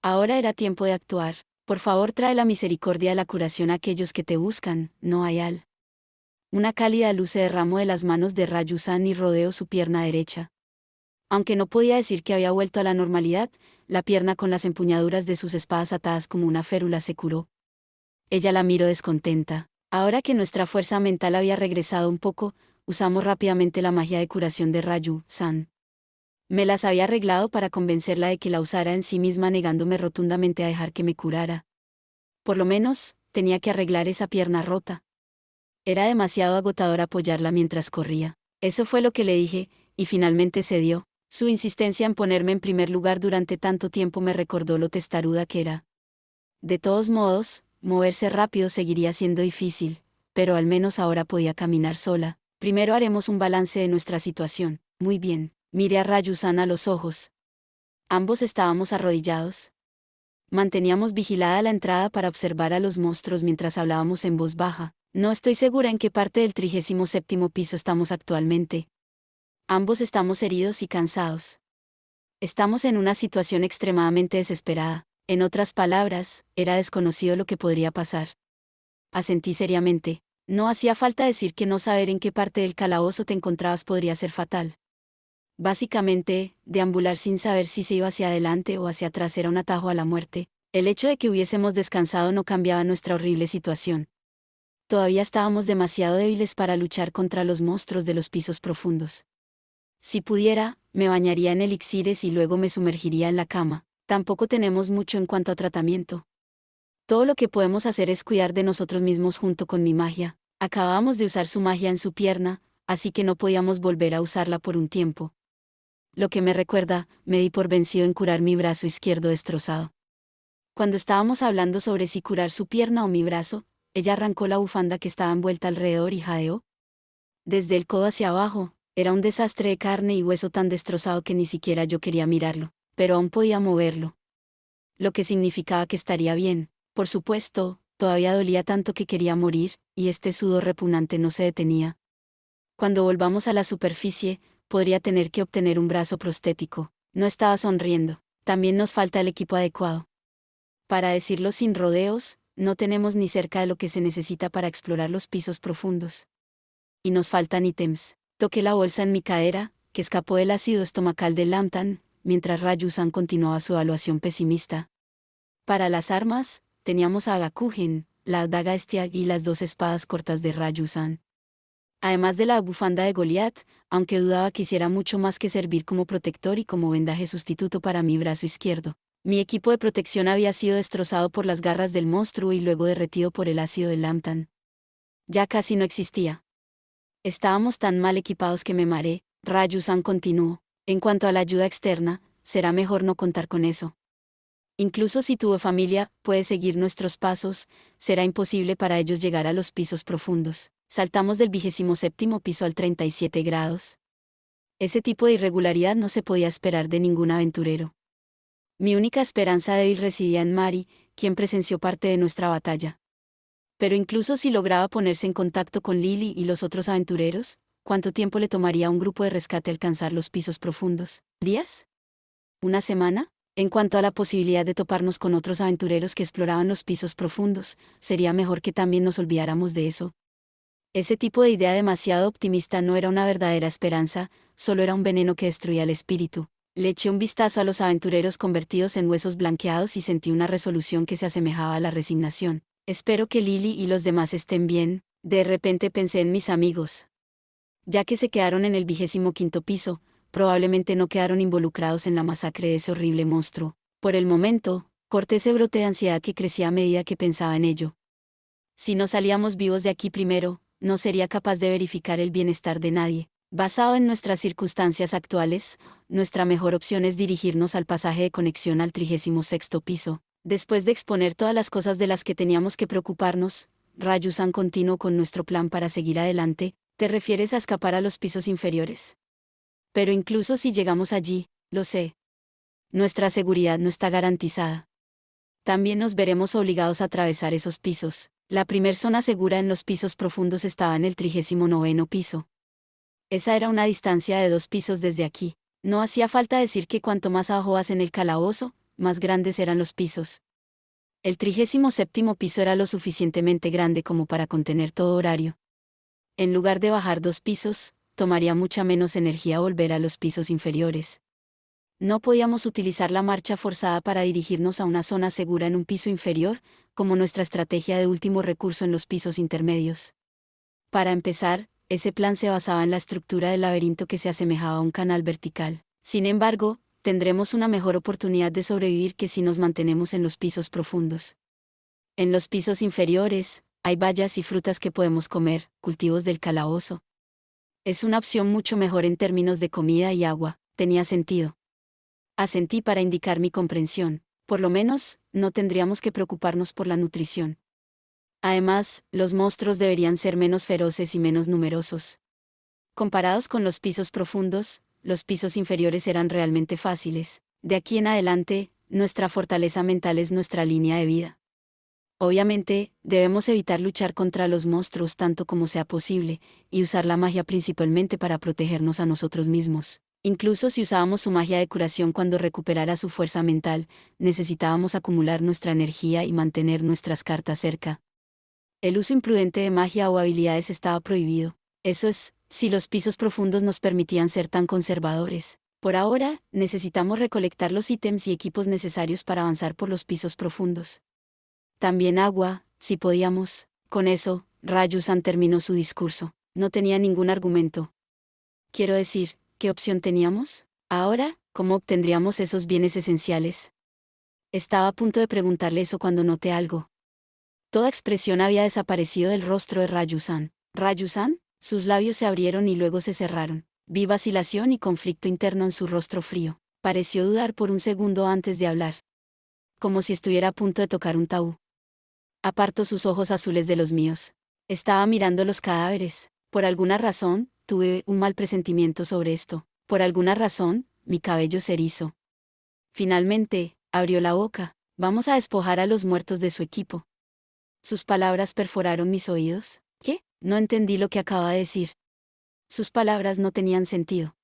Ahora era tiempo de actuar. Por favor, trae la misericordia de la curación a aquellos que te buscan, no Ayal. Una cálida luz se derramó de las manos de Rayu-san y rodeó su pierna derecha. Aunque no podía decir que había vuelto a la normalidad, la pierna con las empuñaduras de sus espadas atadas como una férula se curó. Ella la miró descontenta. Ahora que nuestra fuerza mental había regresado un poco, usamos rápidamente la magia de curación de Rayu-san. Me las había arreglado para convencerla de que la usara en sí misma, negándome rotundamente a dejar que me curara. Por lo menos, tenía que arreglar esa pierna rota. Era demasiado agotador apoyarla mientras corría. Eso fue lo que le dije, y finalmente cedió. Su insistencia en ponerme en primer lugar durante tanto tiempo me recordó lo testaruda que era. De todos modos, moverse rápido seguiría siendo difícil, pero al menos ahora podía caminar sola. Primero haremos un balance de nuestra situación. Muy bien. Miré a Rayusan a los ojos. Ambos estábamos arrodillados. Manteníamos vigilada la entrada para observar a los monstruos mientras hablábamos en voz baja. No estoy segura en qué parte del 37º piso estamos actualmente. Ambos estamos heridos y cansados. Estamos en una situación extremadamente desesperada. En otras palabras, era desconocido lo que podría pasar. Asentí seriamente. No hacía falta decir que no saber en qué parte del calabozo te encontrabas podría ser fatal. Básicamente, deambular sin saber si se iba hacia adelante o hacia atrás era un atajo a la muerte. El hecho de que hubiésemos descansado no cambiaba nuestra horrible situación. Todavía estábamos demasiado débiles para luchar contra los monstruos de los pisos profundos. Si pudiera, me bañaría en elixires y luego me sumergiría en la cama. Tampoco tenemos mucho en cuanto a tratamiento. Todo lo que podemos hacer es cuidar de nosotros mismos junto con mi magia. Acabábamos de usar su magia en su pierna, así que no podíamos volver a usarla por un tiempo. Lo que me recuerda, me di por vencido en curar mi brazo izquierdo destrozado. Cuando estábamos hablando sobre si curar su pierna o mi brazo, ella arrancó la bufanda que estaba envuelta alrededor y jadeó. Desde el codo hacia abajo, era un desastre de carne y hueso tan destrozado que ni siquiera yo quería mirarlo, pero aún podía moverlo. Lo que significaba que estaría bien. Por supuesto, todavía dolía tanto que quería morir, y este sudor repugnante no se detenía. Cuando volvamos a la superficie, podría tener que obtener un brazo prostético. No estaba sonriendo. También nos falta el equipo adecuado. Para decirlo sin rodeos, no tenemos ni cerca de lo que se necesita para explorar los pisos profundos. Y nos faltan ítems. Toqué la bolsa en mi cadera, que escapó del ácido estomacal de Lambtan, mientras Rayusan continuaba su evaluación pesimista. Para las armas, teníamos a Gakugen, la daga Estiag y las 2 espadas cortas de Rayusan. Además de la bufanda de Goliath, aunque dudaba que hiciera mucho más que servir como protector y como vendaje sustituto para mi brazo izquierdo. Mi equipo de protección había sido destrozado por las garras del monstruo y luego derretido por el ácido de Lambtan. Ya casi no existía. Estábamos tan mal equipados que me mareé. Rayusan continuó. En cuanto a la ayuda externa, será mejor no contar con eso. Incluso si tu familia puede seguir nuestros pasos, será imposible para ellos llegar a los pisos profundos. Saltamos del 27º piso al 37 grados. Ese tipo de irregularidad no se podía esperar de ningún aventurero. Mi única esperanza débil residía en Mari, quien presenció parte de nuestra batalla. Pero incluso si lograba ponerse en contacto con Lily y los otros aventureros, ¿cuánto tiempo le tomaría a un grupo de rescate alcanzar los pisos profundos? ¿Días? ¿Una semana? En cuanto a la posibilidad de toparnos con otros aventureros que exploraban los pisos profundos, sería mejor que también nos olvidáramos de eso. Ese tipo de idea demasiado optimista no era una verdadera esperanza, solo era un veneno que destruía el espíritu. Le eché un vistazo a los aventureros convertidos en huesos blanqueados y sentí una resolución que se asemejaba a la resignación. Espero que Lily y los demás estén bien. De repente pensé en mis amigos. Ya que se quedaron en el 25º piso, probablemente no quedaron involucrados en la masacre de ese horrible monstruo. Por el momento, corté ese brote de ansiedad que crecía a medida que pensaba en ello. Si no salíamos vivos de aquí primero, no sería capaz de verificar el bienestar de nadie. Basado en nuestras circunstancias actuales, nuestra mejor opción es dirigirnos al pasaje de conexión al 36º piso. Después de exponer todas las cosas de las que teníamos que preocuparnos, Rayusan continuó con nuestro plan para seguir adelante. ¿Te refieres a escapar a los pisos inferiores? Pero incluso si llegamos allí, lo sé. Nuestra seguridad no está garantizada. También nos veremos obligados a atravesar esos pisos. La primer zona segura en los pisos profundos estaba en el 39º piso. Esa era una distancia de 2 pisos desde aquí. No hacía falta decir que cuanto más abajo vas en el calabozo, más grandes eran los pisos. El 37º piso era lo suficientemente grande como para contener todo horario. En lugar de bajar 2 pisos, tomaría mucha menos energía volver a los pisos inferiores. No podíamos utilizar la marcha forzada para dirigirnos a una zona segura en un piso inferior, como nuestra estrategia de último recurso en los pisos intermedios. Para empezar, ese plan se basaba en la estructura del laberinto que se asemejaba a un canal vertical. Sin embargo, tendremos una mejor oportunidad de sobrevivir que si nos mantenemos en los pisos profundos. En los pisos inferiores, Hay bayas y frutas que podemos comer, cultivos del calabozo. Es una opción mucho mejor en términos de comida y agua, tenía sentido. Asentí para indicar mi comprensión, por lo menos, no tendríamos que preocuparnos por la nutrición. Además, los monstruos deberían ser menos feroces y menos numerosos. Comparados con los pisos profundos, los pisos inferiores eran realmente fáciles. De aquí en adelante, nuestra fortaleza mental es nuestra línea de vida. Obviamente, debemos evitar luchar contra los monstruos tanto como sea posible, y usar la magia principalmente para protegernos a nosotros mismos. Incluso si usábamos su magia de curación cuando recuperara su fuerza mental, necesitábamos acumular nuestra energía y mantener nuestras cartas cerca. El uso imprudente de magia o habilidades estaba prohibido. Eso es, si los pisos profundos nos permitían ser tan conservadores. Por ahora, necesitamos recolectar los ítems y equipos necesarios para avanzar por los pisos profundos. También agua, si podíamos. Con eso, Rayusan terminó su discurso. No tenía ningún argumento. Quiero decir, ¿qué opción teníamos? Ahora, ¿cómo obtendríamos esos bienes esenciales? Estaba a punto de preguntarle eso cuando noté algo. Toda expresión había desaparecido del rostro de Rayusan. ¿Rayusan? Sus labios se abrieron y luego se cerraron. Vi vacilación y conflicto interno en su rostro frío. Pareció dudar por un segundo antes de hablar. Como si estuviera a punto de tocar un tabú. Apartó sus ojos azules de los míos. Estaba mirando los cadáveres. Por alguna razón, tuve un mal presentimiento sobre esto. Por alguna razón, mi cabello se erizó. Finalmente, abrió la boca. Vamos a despojar a los muertos de su equipo. Sus palabras perforaron mis oídos. ¿Qué? No entendí lo que acaba de decir. Sus palabras no tenían sentido.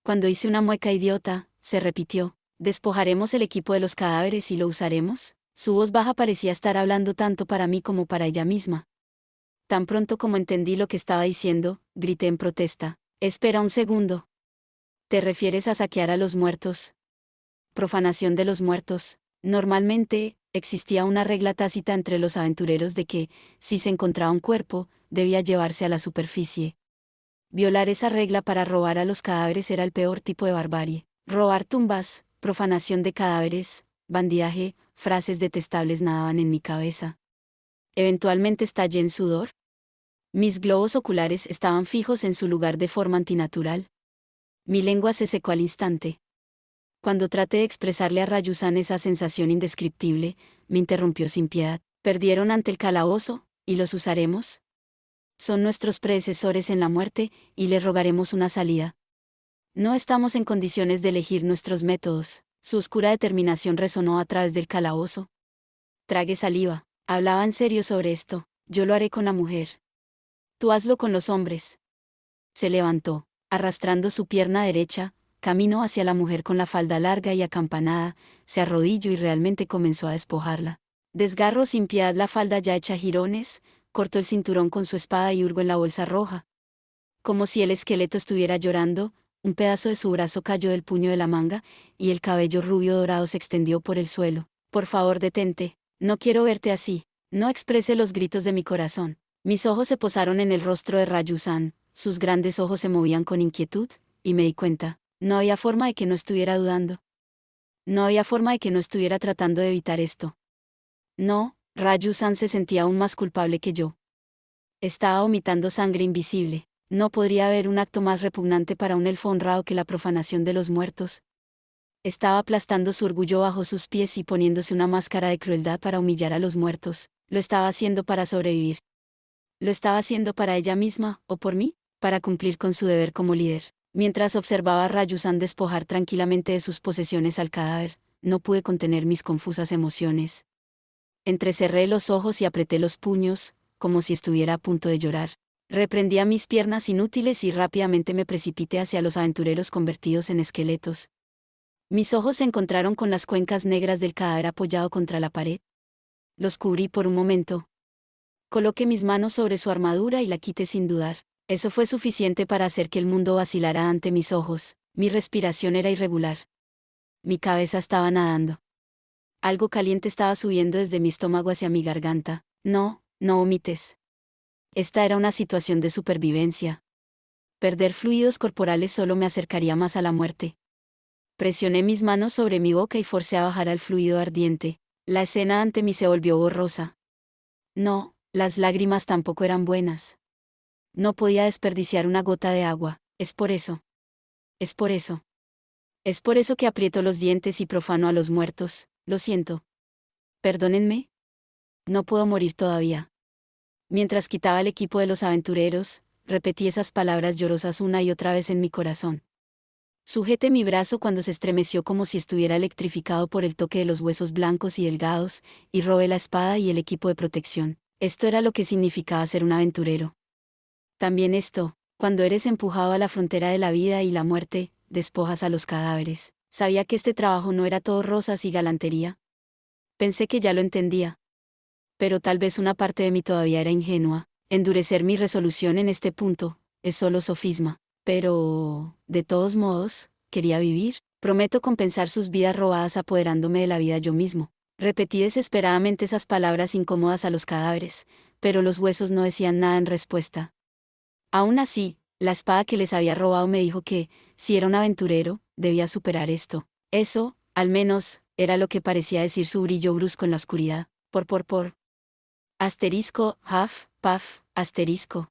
Cuando hice una mueca idiota, se repitió. ¿Despojaremos el equipo de los cadáveres y lo usaremos? Su voz baja parecía estar hablando tanto para mí como para ella misma. Tan pronto como entendí lo que estaba diciendo, grité en protesta. Espera un segundo. ¿Te refieres a saquear a los muertos? Profanación de los muertos. Normalmente, existía una regla tácita entre los aventureros de que, si se encontraba un cuerpo, debía llevarse a la superficie. Violar esa regla para robar a los cadáveres era el peor tipo de barbarie. Robar tumbas, profanación de cadáveres, bandidaje, frases detestables nadaban en mi cabeza. Eventualmente estallé en sudor. Mis globos oculares estaban fijos en su lugar de forma antinatural. Mi lengua se secó al instante. Cuando traté de expresarle a Rayusan esa sensación indescriptible, me interrumpió sin piedad. ¿Perdieron ante el calabozo, y los usaremos? Son nuestros predecesores en la muerte, y les rogaremos una salida. No estamos en condiciones de elegir nuestros métodos. Su oscura determinación resonó a través del calabozo. Tragué saliva. Hablaba en serio sobre esto. Yo lo haré con la mujer. Tú hazlo con los hombres. Se levantó, arrastrando su pierna derecha, caminó hacia la mujer con la falda larga y acampanada, se arrodilló y realmente comenzó a despojarla. Desgarró sin piedad la falda ya hecha jirones, cortó el cinturón con su espada y hurgó en la bolsa roja. Como si el esqueleto estuviera llorando, un pedazo de su brazo cayó del puño de la manga, y el cabello rubio dorado se extendió por el suelo. Por favor, detente. No quiero verte así. No exprese los gritos de mi corazón. Mis ojos se posaron en el rostro de Rayusan, sus grandes ojos se movían con inquietud, y me di cuenta. No había forma de que no estuviera dudando. No había forma de que no estuviera tratando de evitar esto. No, Rayusan se sentía aún más culpable que yo. Estaba vomitando sangre invisible. No podría haber un acto más repugnante para un elfo honrado que la profanación de los muertos. Estaba aplastando su orgullo bajo sus pies y poniéndose una máscara de crueldad para humillar a los muertos. Lo estaba haciendo para sobrevivir. ¿Lo estaba haciendo para ella misma, o por mí? Para cumplir con su deber como líder. Mientras observaba a Rayusan despojar tranquilamente de sus posesiones al cadáver, no pude contener mis confusas emociones. Entrecerré los ojos y apreté los puños, como si estuviera a punto de llorar. Reprendí a mis piernas inútiles y rápidamente me precipité hacia los aventureros convertidos en esqueletos. Mis ojos se encontraron con las cuencas negras del cadáver apoyado contra la pared. Los cubrí por un momento. Coloqué mis manos sobre su armadura y la quité sin dudar. Eso fue suficiente para hacer que el mundo vacilara ante mis ojos. Mi respiración era irregular. Mi cabeza estaba nadando. Algo caliente estaba subiendo desde mi estómago hacia mi garganta. No, no vomites. Esta era una situación de supervivencia. Perder fluidos corporales solo me acercaría más a la muerte. Presioné mis manos sobre mi boca y forcé a bajar al fluido ardiente. La escena ante mí se volvió borrosa. No, Las lágrimas tampoco eran buenas. No podía desperdiciar una gota de agua, es por eso. Es por eso. Es por eso que aprieto los dientes y profano a los muertos, lo siento. Perdónenme. No puedo morir todavía. Mientras quitaba el equipo de los aventureros, repetí esas palabras llorosas una y otra vez en mi corazón. Sujeté mi brazo cuando se estremeció como si estuviera electrificado por el toque de los huesos blancos y delgados, y robé la espada y el equipo de protección. Esto era lo que significaba ser un aventurero. También esto, cuando eres empujado a la frontera de la vida y la muerte, despojas a los cadáveres. Sabía que este trabajo no era todo rosas y galantería. Pensé que ya lo entendía. Pero tal vez una parte de mí todavía era ingenua. Endurecer mi resolución en este punto, es solo sofisma. Pero, de todos modos, quería vivir. Prometo compensar sus vidas robadas apoderándome de la vida yo mismo. Repetí desesperadamente esas palabras incómodas a los cadáveres, pero los huesos no decían nada en respuesta. Aún así, la espada que les había robado me dijo que, si era un aventurero, debía superar esto. Eso, al menos, era lo que parecía decir su brillo brusco en la oscuridad. Por. Asterisco, haf, paf, asterisco.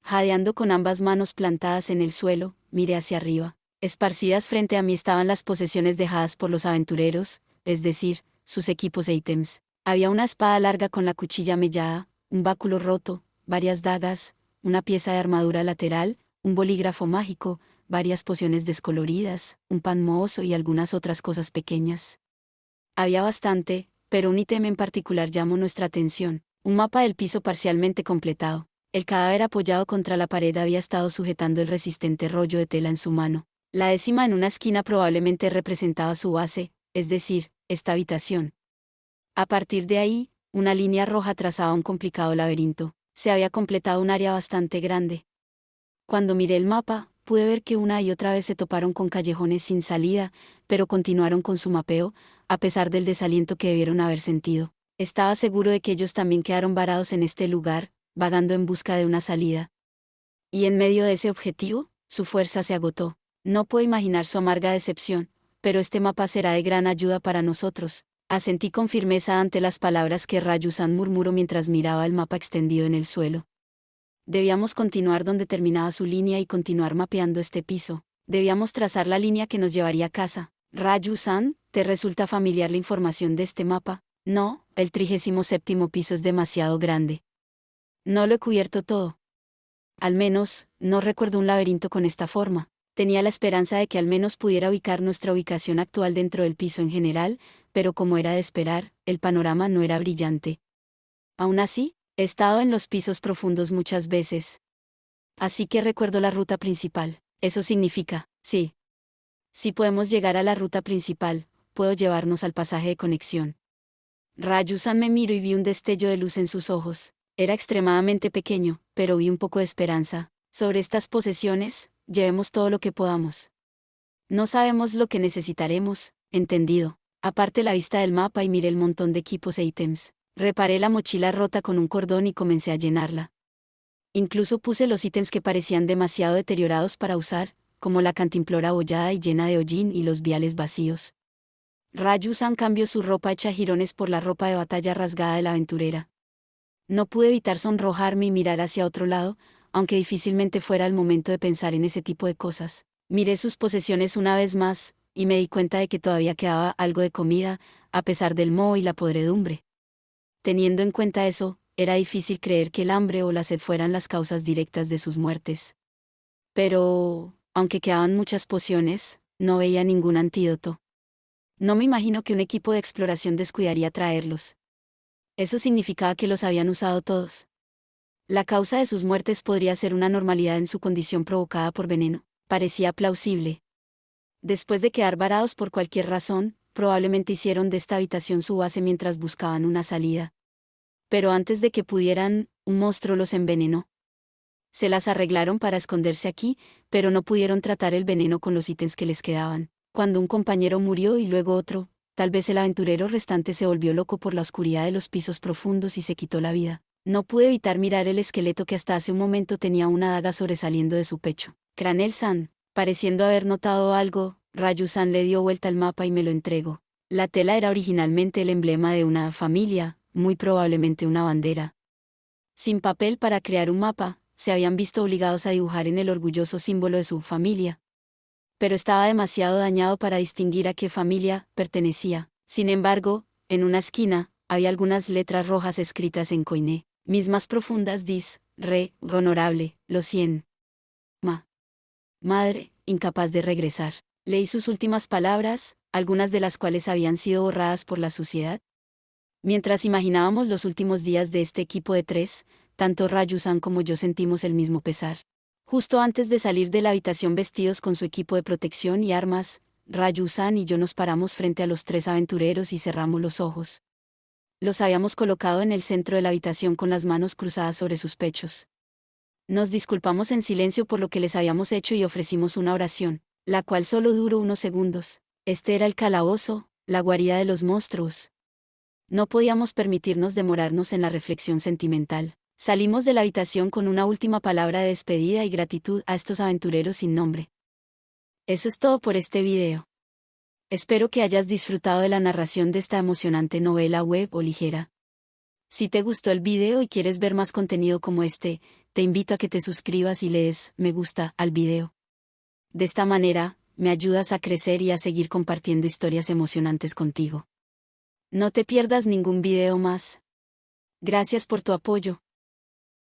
Jadeando con ambas manos plantadas en el suelo, miré hacia arriba. Esparcidas frente a mí estaban las posesiones dejadas por los aventureros, es decir, sus equipos e ítems. Había una espada larga con la cuchilla mellada, un báculo roto, varias dagas, una pieza de armadura lateral, un bolígrafo mágico, varias pociones descoloridas, un pan mohoso y algunas otras cosas pequeñas. Había bastante, pero un ítem en particular llamó nuestra atención, un mapa del piso parcialmente completado. El cadáver apoyado contra la pared había estado sujetando el resistente rollo de tela en su mano. La décima en una esquina probablemente representaba su base, es decir, esta habitación. A partir de ahí, una línea roja trazaba un complicado laberinto. Se había completado un área bastante grande. Cuando miré el mapa, pude ver que una y otra vez se toparon con callejones sin salida, pero continuaron con su mapeo, a pesar del desaliento que debieron haber sentido. Estaba seguro de que ellos también quedaron varados en este lugar, vagando en busca de una salida. Y en medio de ese objetivo, su fuerza se agotó. No puedo imaginar su amarga decepción, pero este mapa será de gran ayuda para nosotros. Asentí con firmeza ante las palabras que Rayusan murmuró mientras miraba el mapa extendido en el suelo. Debíamos continuar donde terminaba su línea y continuar mapeando este piso. Debíamos trazar la línea que nos llevaría a casa. Raju-san, ¿te resulta familiar la información de este mapa? No, el 37º piso es demasiado grande. No lo he cubierto todo. Al menos, no recuerdo un laberinto con esta forma. Tenía la esperanza de que al menos pudiera ubicar nuestra ubicación actual dentro del piso en general, pero como era de esperar, el panorama no era brillante. Aún así, he estado en los pisos profundos muchas veces. Así que recuerdo la ruta principal. Eso significa, sí. Si podemos llegar a la ruta principal, puedo llevarnos al pasaje de conexión. Rayusan me miró y vi un destello de luz en sus ojos. Era extremadamente pequeño, pero vi un poco de esperanza. Sobre estas posesiones, llevemos todo lo que podamos. No sabemos lo que necesitaremos, entendido. Aparte la vista del mapa y miré el montón de equipos e ítems. Reparé la mochila rota con un cordón y comencé a llenarla. Incluso puse los ítems que parecían demasiado deteriorados para usar, como la cantimplora abollada y llena de hollín y los viales vacíos. Rayusan cambió su ropa hecha jirones por la ropa de batalla rasgada de la aventurera. No pude evitar sonrojarme y mirar hacia otro lado, aunque difícilmente fuera el momento de pensar en ese tipo de cosas. Miré sus posesiones una vez más, y me di cuenta de que todavía quedaba algo de comida, a pesar del moho y la podredumbre. Teniendo en cuenta eso, era difícil creer que el hambre o la sed fueran las causas directas de sus muertes. Pero, aunque quedaban muchas pociones, no veía ningún antídoto. No me imagino que un equipo de exploración descuidaría traerlos. Eso significaba que los habían usado todos. La causa de sus muertes podría ser una anormalidad en su condición provocada por veneno. Parecía plausible. Después de quedar varados por cualquier razón, probablemente hicieron de esta habitación su base mientras buscaban una salida. Pero antes de que pudieran, un monstruo los envenenó. Se las arreglaron para esconderse aquí, pero no pudieron tratar el veneno con los ítems que les quedaban. Cuando un compañero murió y luego otro, tal vez el aventurero restante se volvió loco por la oscuridad de los pisos profundos y se quitó la vida. No pude evitar mirar el esqueleto que hasta hace un momento tenía una daga sobresaliendo de su pecho. Cranel-san, pareciendo haber notado algo, Ryu-san le dio vuelta al mapa y me lo entregó. La tela era originalmente el emblema de una familia, muy probablemente una bandera. Sin papel para crear un mapa, se habían visto obligados a dibujar en el orgulloso símbolo de su familia. Pero estaba demasiado dañado para distinguir a qué familia pertenecía. Sin embargo, en una esquina, había algunas letras rojas escritas en coiné, mis más profundas dis, re, honorable, los 100. Madre, incapaz de regresar. Leí sus últimas palabras, algunas de las cuales habían sido borradas por la suciedad. Mientras imaginábamos los últimos días de este equipo de 3, tanto Raju-san como yo sentimos el mismo pesar. Justo antes de salir de la habitación vestidos con su equipo de protección y armas, Raju-san y yo nos paramos frente a los 3 aventureros y cerramos los ojos. Los habíamos colocado en el centro de la habitación con las manos cruzadas sobre sus pechos. Nos disculpamos en silencio por lo que les habíamos hecho y ofrecimos una oración, la cual solo duró unos segundos. Este era el calabozo, la guarida de los monstruos. No podíamos permitirnos demorarnos en la reflexión sentimental. Salimos de la habitación con una última palabra de despedida y gratitud a estos aventureros sin nombre. Eso es todo por este video. Espero que hayas disfrutado de la narración de esta emocionante novela web o ligera. Si te gustó el video y quieres ver más contenido como este, te invito a que te suscribas y le des me gusta al video. De esta manera, me ayudas a crecer y a seguir compartiendo historias emocionantes contigo. No te pierdas ningún video más. Gracias por tu apoyo.